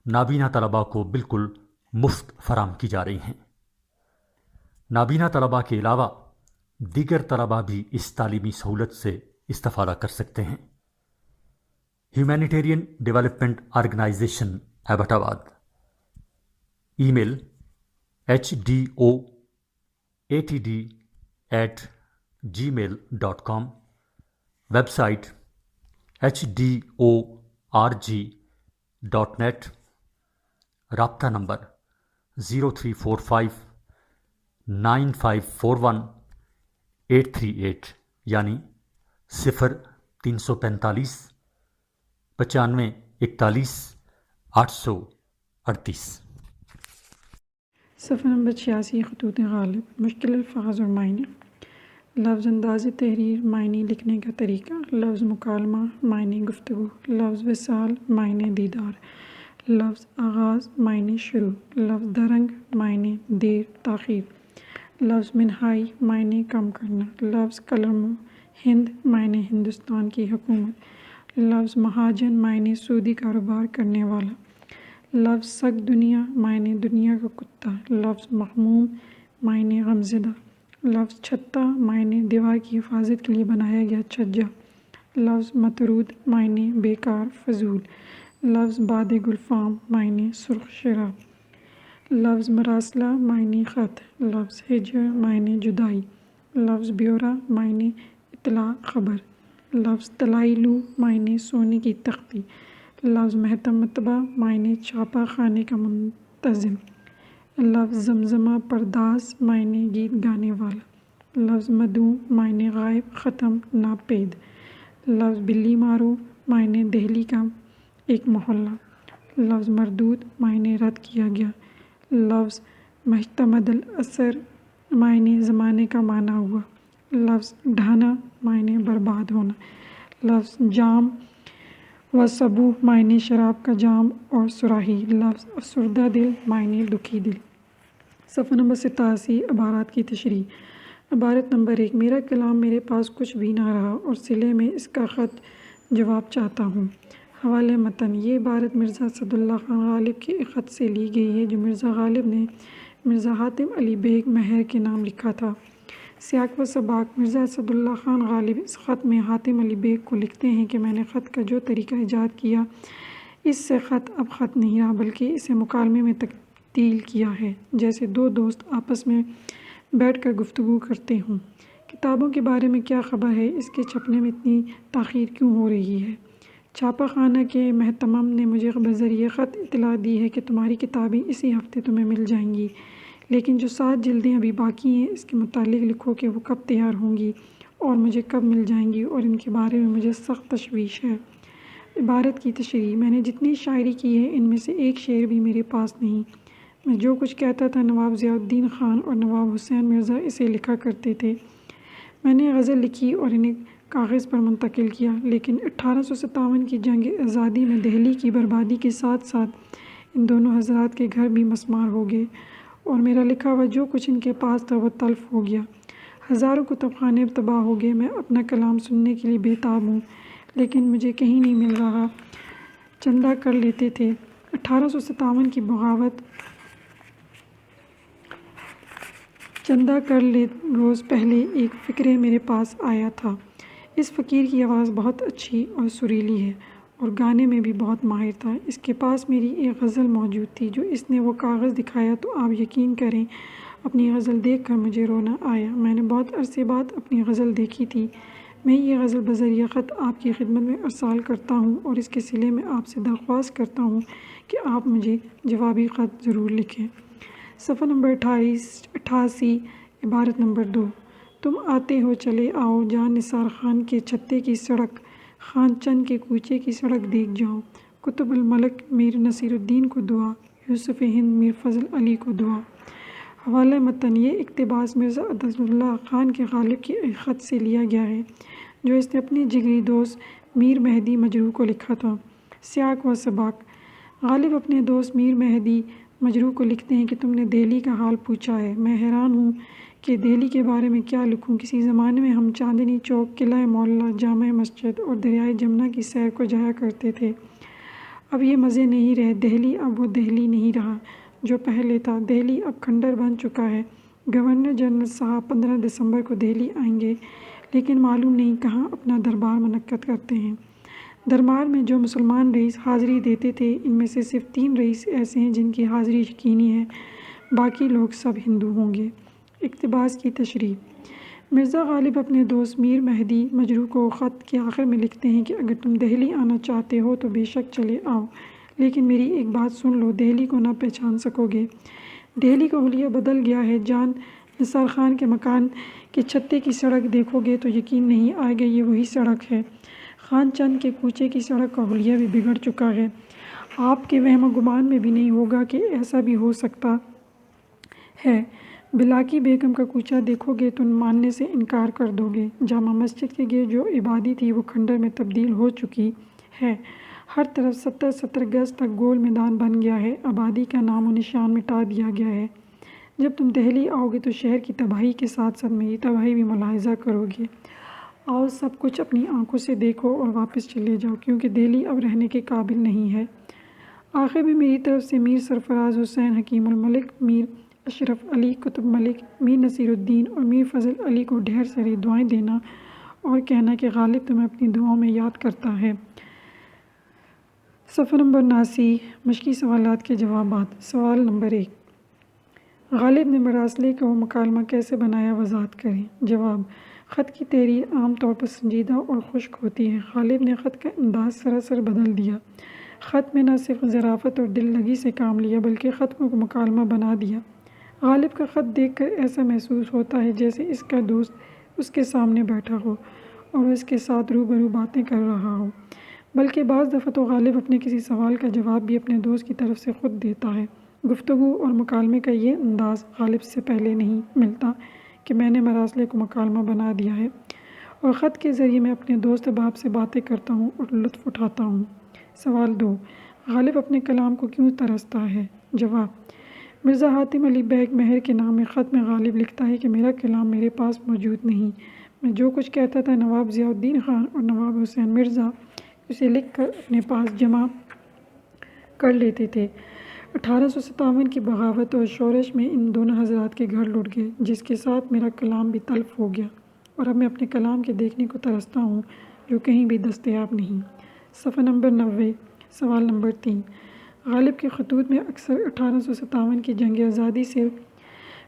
نابینا طلباء کو بالکل مفت فراہم کی جا رہی ہیں۔ نابینا طلباء کے علاوہ دیگر طلباء بھی اس تعلیمی سہولت سے استفادہ کر سکتے ہیں۔ ہیومینیٹیرین ڈیولپمنٹ آرگنائزیشن ایبٹ آباد، ای میل HDOATD@gmail.com، ویب سائٹ HDORG.net، رابطہ نمبر 03459541 یعنی 0345 95 41 838۔ صفحہ نمبر 86 خطوط غالب: مشکل الفاظ اور معنی: لفظ انداز تحریر، معنی لکھنے کا طریقہ: لفظ مکالمہ، معنی گفتگو، لفظ وصال، معنی دیدار، لفظ آغاز، معنی شروع، لفظ درنگ، معنی دیر تاخیر، لفظ منہائی معنی کم کرنا، لفظ کلمہ ہند معنی ہندوستان کی حکومت، لفظ مہاجن معنی سودی کاروبار کرنے والا، لفظ سگ دنیا معنی دنیا کا کتا، لفظ مغموم معنی غمزدہ، لفظ چھتا معنی دیوار کی حفاظت کے لیے بنایا گیا چھجا، لفظ مطرود معنی بیکار فضول، لفظ باد گلفام معنی سرخ شراب، لفظ مراسلہ معنی خط، لفظ ہجر معنی جدائی، لفظ بیورا معنی اطلاع خبر، لفظ طلائی لو معنی سونے کی تختی، لفظ محتم مطبع معنی چھاپا خانے کا منتظم، لفظ زمزمہ پرداز معنی گیت گانے والا، لفظ مدعو معنی غائب ختم ناپید، لفظ بلی مارو معنی دہلی کا ایک محلہ، لفظ مردود معنی رد کیا گیا، لفظ مجتمد الاثر معنی زمانے کا مانا ہوا، لفظ ڈھانا معنی برباد ہونا، لفظ جام و صبو معنی شراب کا جام اور صراحی، لفظ افسردہ دل معنی دکھی دل۔ صفحہ نمبر 87 عبارات کی تشریح۔ عبارت نمبر 1 میرا کلام میرے پاس کچھ بھی نہ رہا اور صلے میں اس کا خط جواب چاہتا ہوں۔ حوالہ متن: یہ عبارت مرزا اسداللہ خان غالب کے ایک خط سے لی گئی ہے جو مرزا غالب نے مرزا حاتم علی بیگ مہر کے نام لکھا تھا۔ سیاق و سباق: مرزا اسداللہ خان غالب اس خط میں حاتم علی بیگ کو لکھتے ہیں کہ میں نے خط کا جو طریقہ ایجاد کیا اس سے خط اب خط نہیں رہا بلکہ اسے مکالمے میں تبدیل کیا ہے، جیسے دو دوست آپس میں بیٹھ کر گفتگو کرتے ہوں۔ کتابوں کے بارے میں کیا خبر ہے؟ اس کے چھپنے میں اتنی تاخیر کیوں ہو رہی ہے؟ چھاپا خانہ کے محتمم نے مجھے بذریعہ خط اطلاع دی ہے کہ تمہاری کتابیں اسی ہفتے تمہیں مل جائیں گی، لیکن جو 7 جلدیں ابھی باقی ہیں اس کے متعلق لکھو کہ وہ کب تیار ہوں گی اور مجھے کب مل جائیں گی، اور ان کے بارے میں مجھے سخت تشویش ہے۔ عبارت کی تشریح: میں نے جتنی شاعری کی ہے ان میں سے ایک شعر بھی میرے پاس نہیں۔ میں جو کچھ کہتا تھا نواب ضیاء الدین خان اور نواب حسین مرزا اسے لکھا کرتے تھے۔ میں نے غزل لکھی اور انہیں کاغذ پر منتقل کیا، لیکن 1857 کی جنگ آزادی میں دہلی کی بربادی کے ساتھ ساتھ ان دونوں حضرات کے گھر بھی مسمار ہو گئے اور میرا لکھا ہوا جو کچھ ان کے پاس تھا وہ تلف ہو گیا۔ ہزاروں کتب خانے تباہ ہو گئے۔ میں اپنا کلام سننے کے لیے بےتاب ہوں، لیکن مجھے کہیں نہیں مل رہا۔ چندہ کر لیتے تھے۔ 1857 کی بغاوت چندہ کر لے روز پہلے ایک فقرے میرے پاس آیا تھا۔ اس فقیر کی آواز بہت اچھی اور سریلی ہے اور گانے میں بھی بہت ماہر تھا۔ اس کے پاس میری ایک غزل موجود تھی جو اس نے وہ کاغذ دکھایا تو آپ یقین کریں اپنی غزل دیکھ کر مجھے رونا آیا۔ میں نے بہت عرصے بعد اپنی غزل دیکھی تھی۔ میں یہ غزل بذریعہ خط آپ کی خدمت میں ارسال کرتا ہوں اور اس کے صلے میں آپ سے درخواست کرتا ہوں کہ آپ مجھے جوابی خط ضرور لکھیں۔ صفحہ نمبر 88 عبارت نمبر 2 تم آتے ہو چلے آؤ جان نثار خان کے چھتے کی سڑک، خان چند کے کوچے کی سڑک دیکھ جاؤ، قطب الملک میر نصیر الدین کو دعا، یوسف ہند میر فضل علی کو دعا۔ حوالہ متن: یہ اقتباس مرزا اسداللہ خان کے غالب کے ایک خط سے لیا گیا ہے جو اس نے اپنے جگری دوست میر مہدی مجروح کو لکھا تھا۔ سیاق و سباق: غالب اپنے دوست میر مہدی مجروح کو لکھتے ہیں کہ تم نے دہلی کا حال پوچھا ہے۔ میں حیران ہوں کہ دہلی کے بارے میں کیا لکھوں۔ کسی زمانے میں ہم چاندنی چوک، قلعہ معلیٰ، جامع مسجد اور دریائے جمنا کی سیر کو جایا کرتے تھے۔ اب یہ مزے نہیں رہے۔ دہلی اب وہ دہلی نہیں رہا جو پہلے تھا۔ دہلی اب کھنڈر بن چکا ہے۔ گورنر جنرل صاحب 15 دسمبر کو دہلی آئیں گے، لیکن معلوم نہیں کہاں اپنا دربار منعقد کرتے ہیں۔ دربار میں جو مسلمان رئیس حاضری دیتے تھے ان میں سے صرف 3 رئیس ایسے ہیں جن کی حاضری یقینی ہے، باقی لوگ سب ہندو ہوں گے۔ اقتباس کی تشریح: مرزا غالب اپنے دوست میر مہدی مجروح کو خط کے آخر میں لکھتے ہیں کہ اگر تم دہلی آنا چاہتے ہو تو بے شک چلے آؤ، لیکن میری ایک بات سن لو، دہلی کو نہ پہچان سکو گے۔ دہلی کا حلیہ بدل گیا ہے۔ جان نثار خان کے مکان کے چھتے کی سڑک دیکھو گے تو یقین نہیں آئے گا یہ وہی سڑک ہے۔ خان چند کے کوچے کی سڑک کا حلیہ بھی بگڑ چکا ہے۔ آپ کے وہم و گمان میں بھی نہیں ہوگا کہ ایسا بھی ہو سکتا ہے۔ بلاکی بیگم کا کوچہ دیکھو گے تو ماننے سے انکار کر دو گے۔ جامع مسجد کے گرد جو آبادی تھی وہ کھنڈر میں تبدیل ہو چکی ہے۔ ہر طرف 70 گز تک گول میدان بن گیا ہے۔ آبادی کا نام و نشان مٹا دیا گیا ہے۔ جب تم دہلی آؤ گے تو شہر کی تباہی کے ساتھ ساتھ میری تباہی بھی ملاحظہ کرو گے۔ آؤ سب کچھ اپنی آنکھوں سے دیکھو اور واپس چلے جاؤ، کیونکہ دہلی اب رہنے کے قابل نہیں ہے۔ آخر میں میری طرف سے میر سرفراز حسین حکیم الملک، میر اشرف علی قطب ملک، میر نصیر الدین اور میر فضل علی کو ڈھیر ساری دعائیں دینا اور کہنا کہ غالب تمہیں اپنی دعاؤں میں یاد کرتا ہے۔ صفحہ نمبر 79 مشقی سوالات کے جوابات۔ سوال نمبر 1، غالب نے مراسلے کو مکالمہ کیسے بنایا، وضاحت کریں۔ جواب، خط کی تحریر عام طور پر سنجیدہ اور خشک ہوتی ہے۔ غالب نے خط کا انداز سراسر بدل دیا۔ خط میں نہ صرف ظرافت اور دل لگی سے کام لیا بلکہ خط کو مکالمہ بنا دیا۔ غالب کا خط دیکھ کر ایسا محسوس ہوتا ہے جیسے اس کا دوست اس کے سامنے بیٹھا ہو اور وہ اس کے ساتھ روبرو باتیں کر رہا ہو، بلکہ بعض دفعہ تو غالب اپنے کسی سوال کا جواب بھی اپنے دوست کی طرف سے خود دیتا ہے۔ گفتگو اور مکالمے کا یہ انداز غالب سے پہلے نہیں ملتا کہ میں نے مراسلے کو مکالمہ بنا دیا ہے اور خط کے ذریعے میں اپنے دوست احباب سے باتیں کرتا ہوں اور لطف اٹھاتا ہوں۔ سوال 2، غالب اپنے کلام کو کیوں ترستا ہے؟ جواب، مرزا حاتم علی بیگ مہر کے نام خط میں غالب لکھتا ہے کہ میرا کلام میرے پاس موجود نہیں۔ میں جو کچھ کہتا تھا نواب ضیاء الدین خان اور نواب حسین مرزا اسے لکھ کر اپنے پاس جمع کر لیتے تھے۔ 1857 کی بغاوت اور شورش میں ان دونوں حضرات کے گھر لٹ گئے، جس کے ساتھ میرا کلام بھی تلف ہو گیا، اور اب میں اپنے کلام کے دیکھنے کو ترستا ہوں جو کہیں بھی دستیاب نہیں۔ صفحہ نمبر 90 سوال نمبر 3، غالب کے خطوط میں اکثر 1857 کی جنگ آزادی سے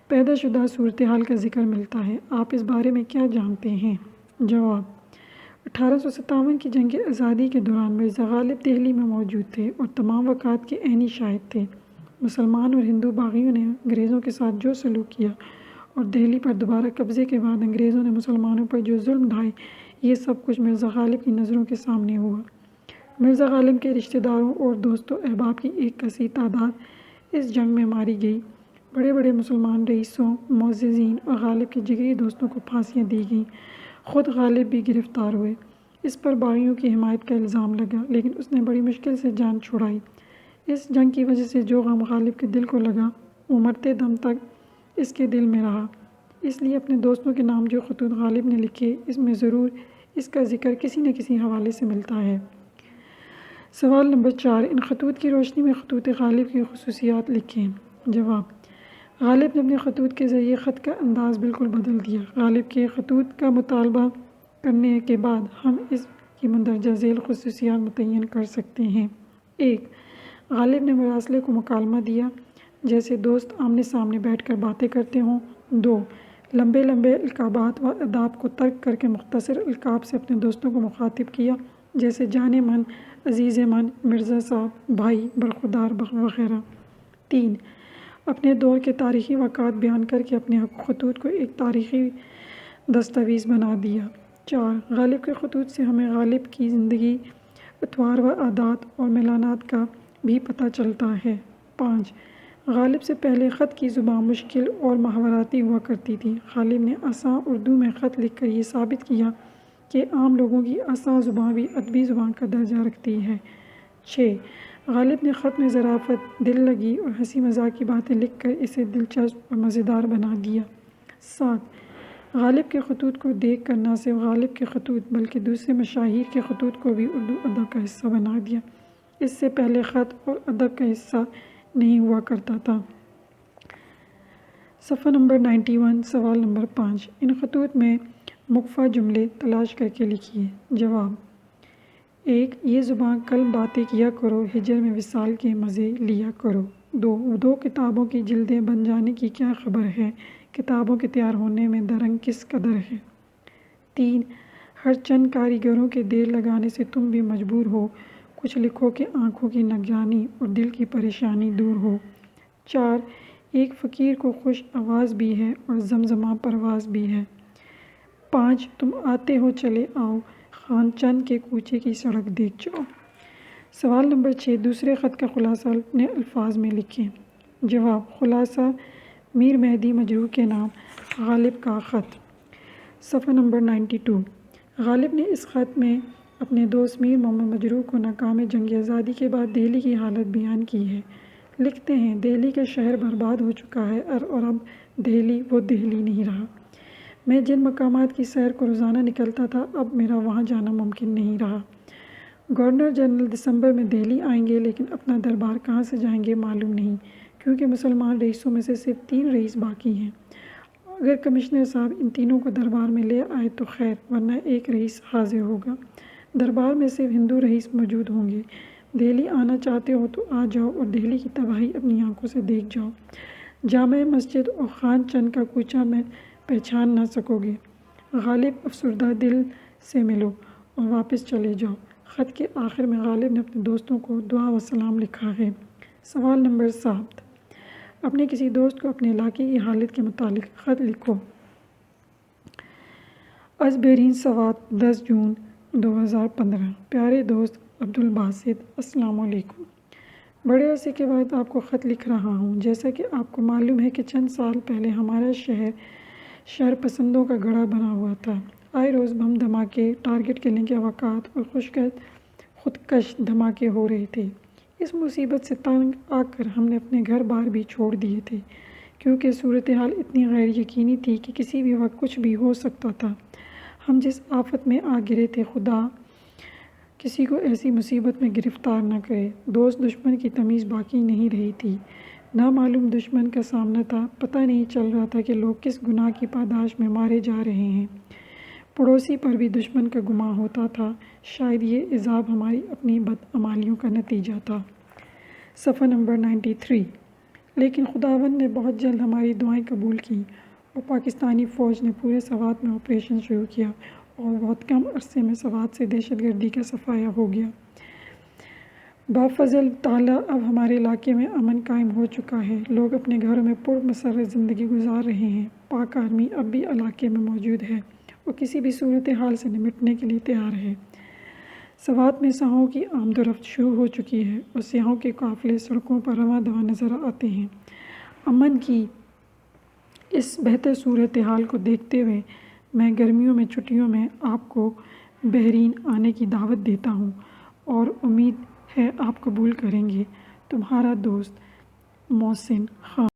پیدا شدہ صورتحال کا ذکر ملتا ہے، آپ اس بارے میں کیا جانتے ہیں؟ جواب، 1857 کی جنگ آزادی کے دوران مرزا غالب دہلی میں موجود تھے اور تمام واقعات کے عینی شاہد تھے۔ مسلمان اور ہندو باغیوں نے انگریزوں کے ساتھ جو سلوک کیا اور دہلی پر دوبارہ قبضے کے بعد انگریزوں نے مسلمانوں پر جو ظلم ڈھائے، یہ سب کچھ مرزا غالب کی نظروں کے سامنے ہوا۔ مرزا غالب کے رشتہ داروں اور دوستوں احباب کی ایک کثیر تعداد اس جنگ میں ماری گئی۔ بڑے بڑے مسلمان رئیسوں، معززین اور غالب کے جگری دوستوں کو پھانسیاں دی گئیں۔ خود غالب بھی گرفتار ہوئے۔ اس پر باغیوں کی حمایت کا الزام لگا، لیکن اس نے بڑی مشکل سے جان چھڑائی۔ اس جنگ کی وجہ سے جو غم غالب کے دل کو لگا وہ مرتے دم تک اس کے دل میں رہا۔ اس لیے اپنے دوستوں کے نام جو خطوط غالب نے لکھے، اس میں ضرور اس کا ذکر کسی نہ کسی حوالے سے ملتا ہے۔ سوال نمبر 4، ان خطوط کی روشنی میں خطوط غالب کی خصوصیات لکھیں۔ جواب، غالب نے اپنے خطوط کے ذریعے خط کا انداز بالکل بدل دیا۔ غالب کے خطوط کا مطالعہ کرنے کے بعد ہم اس کی مندرجہ ذیل خصوصیات متعین کر سکتے ہیں۔ 1، غالب نے مراسلے کو مکالمہ دیا، جیسے دوست آمنے سامنے بیٹھ کر باتیں کرتے ہوں۔ 2، لمبے لمبے القابات و اداب کو ترک کر کے مختصر القاب سے اپنے دوستوں کو مخاطب کیا، جیسے جان من، عزیز من، مرزا صاحب، بھائی، برخودار وغیرہ۔ 3، اپنے دور کے تاریخی واقعات بیان کر کے اپنے خطوط کو ایک تاریخی دستاویز بنا دیا۔ 4، غالب کے خطوط سے ہمیں غالب کی زندگی، اطوار و عادات اور میلانات کا بھی پتہ چلتا ہے۔ 5، غالب سے پہلے خط کی زبان مشکل اور محاوراتی ہوا کرتی تھی۔ غالب نے آسان اردو میں خط لکھ کر یہ ثابت کیا کہ عام لوگوں کی آسان زبان بھی ادبی زبان کا درجہ رکھتی ہے۔ 6، غالب نے خط میں ظرافت، دل لگی اور ہنسی مذاق کی باتیں لکھ کر اسے دلچسپ اور مزیدار بنا دیا۔ 7، غالب کے خطوط کو دیکھ کر نہ صرف غالب کے خطوط بلکہ دوسرے مشاہیر کے خطوط کو بھی اردو ادب کا حصہ بنا دیا۔ اس سے پہلے خط اور ادب کا حصہ نہیں ہوا کرتا تھا۔ صفحہ نمبر 91 سوال نمبر 5، ان خطوط میں مقفع جملے تلاش کر کے لکھیے۔ جواب، 1، یہ زبان کل باتیں کیا کرو، ہجر میں وصال کے مزے لیا کرو۔ 2، کتابوں کی جلدیں بن جانے کی کیا خبر ہے، کتابوں کے تیار ہونے میں درنگ کس قدر ہے۔ 3، ہر چند کاریگروں کے دیر لگانے سے تم بھی مجبور ہو، کچھ لکھو کہ آنکھوں کی نگرانی اور دل کی پریشانی دور ہو۔ 4، ایک فقیر کو خوش آواز بھی ہے اور زمزمہ پرواز بھی ہے۔ 5، تم آتے ہو چلے آؤ، خان چند کے کوچے کی سڑک دیکھ جاؤ۔ سوال نمبر 6، دوسرے خط کا خلاصہ اپنے الفاظ میں لکھیں۔ جواب، خلاصہ، میر مہدی مجروح کے نام، غالب کا خط۔ صفحہ نمبر 92، غالب نے اس خط میں اپنے دوست میر محمد مجروح کو ناکام جنگ آزادی کے بعد دہلی کی حالت بیان کی ہے، لکھتے ہیں دہلی کا شہر برباد ہو چکا ہے اور اب دہلی وہ دہلی نہیں رہا۔ میں جن مقامات کی سیر کو روزانہ نکلتا تھا اب میرا وہاں جانا ممکن نہیں رہا۔ گورنر جنرل دسمبر میں دہلی آئیں گے لیکن اپنا دربار کہاں سے جائیں گے معلوم نہیں، کیونکہ مسلمان رئیسوں میں سے صرف 3 رئیس باقی ہیں۔ اگر کمشنر صاحب ان تینوں کو دربار میں لے آئے تو خیر، ورنہ ایک رئیس حاضر ہوگا۔ دربار میں صرف ہندو رئیس موجود ہوں گے۔ دہلی آنا چاہتے ہو تو آ جاؤ اور دہلی کی تباہی اپنی آنکھوں سے دیکھ جاؤ۔ جامع مسجد اور خان چند کا کوچہ میں پہچان نہ سکو گے۔ غالب افسردہ دل سے ملو اور واپس چلے جاؤ۔ خط کے آخر میں غالب نے اپنے دوستوں کو دعا و سلام لکھا ہے۔ سوال نمبر 7، اپنے کسی دوست کو اپنے علاقے کی حالت کے متعلق خط لکھو۔ از بحرین سوات 10 جون 2015۔ پیارے دوست عبدالباسط، السلام علیکم۔ بڑے عرصے کے بعد آپ کو خط لکھ رہا ہوں۔ جیسا کہ آپ کو معلوم ہے کہ چند سال پہلے ہمارا شہر شر پسندوں کا گڑھا بنا ہوا تھا۔ آئے روز بم دھماکے، ٹارگٹ کلنگ کے واقعات اور خودکش دھماکے ہو رہے تھے۔ اس مصیبت سے تنگ آ کر ہم نے اپنے گھر بار بھی چھوڑ دیے تھے، کیونکہ صورتحال اتنی غیر یقینی تھی کہ کسی بھی وقت کچھ بھی ہو سکتا تھا۔ ہم جس آفت میں آ گرے تھے، خدا کسی کو ایسی مصیبت میں گرفتار نہ کرے۔ دوست دشمن کی تمیز باقی نہیں رہی تھی۔ نامعلوم دشمن کا سامنا تھا، پتہ نہیں چل رہا تھا کہ لوگ کس گناہ کی پاداش میں مارے جا رہے ہیں۔ پڑوسی پر بھی دشمن کا گمان ہوتا تھا، شاید یہ عذاب ہماری اپنی بدعمالیوں کا نتیجہ تھا۔ صفحہ نمبر 93۔ لیکن خداوند نے بہت جلد ہماری دعائیں قبول کیں اور پاکستانی فوج نے پورے سوات میں آپریشن شروع کیا اور بہت کم عرصے میں سوات سے دہشت گردی کا صفایا ہو گیا۔ بفضل تعالیٰ اب ہمارے علاقے میں امن قائم ہو چکا ہے۔ لوگ اپنے گھروں میں پرمسرت زندگی گزار رہے ہیں۔ پاک آرمی اب بھی علاقے میں موجود ہے اور کسی بھی صورتحال سے نمٹنے کے لیے تیار ہے۔ سوات میں سیاحوں کی آمد و رفت شروع ہو چکی ہے اور سیاحوں کے قافلے سڑکوں پر رواں دواں نظر آتے ہیں۔ امن کی اس بہتر صورتحال کو دیکھتے ہوئے میں گرمیوں میں چھٹیوں میں آپ کو بحرین آنے کی دعوت دیتا ہوں اور امید ہے آپ قبول کریں گے۔ تمہارا دوست محسن خان۔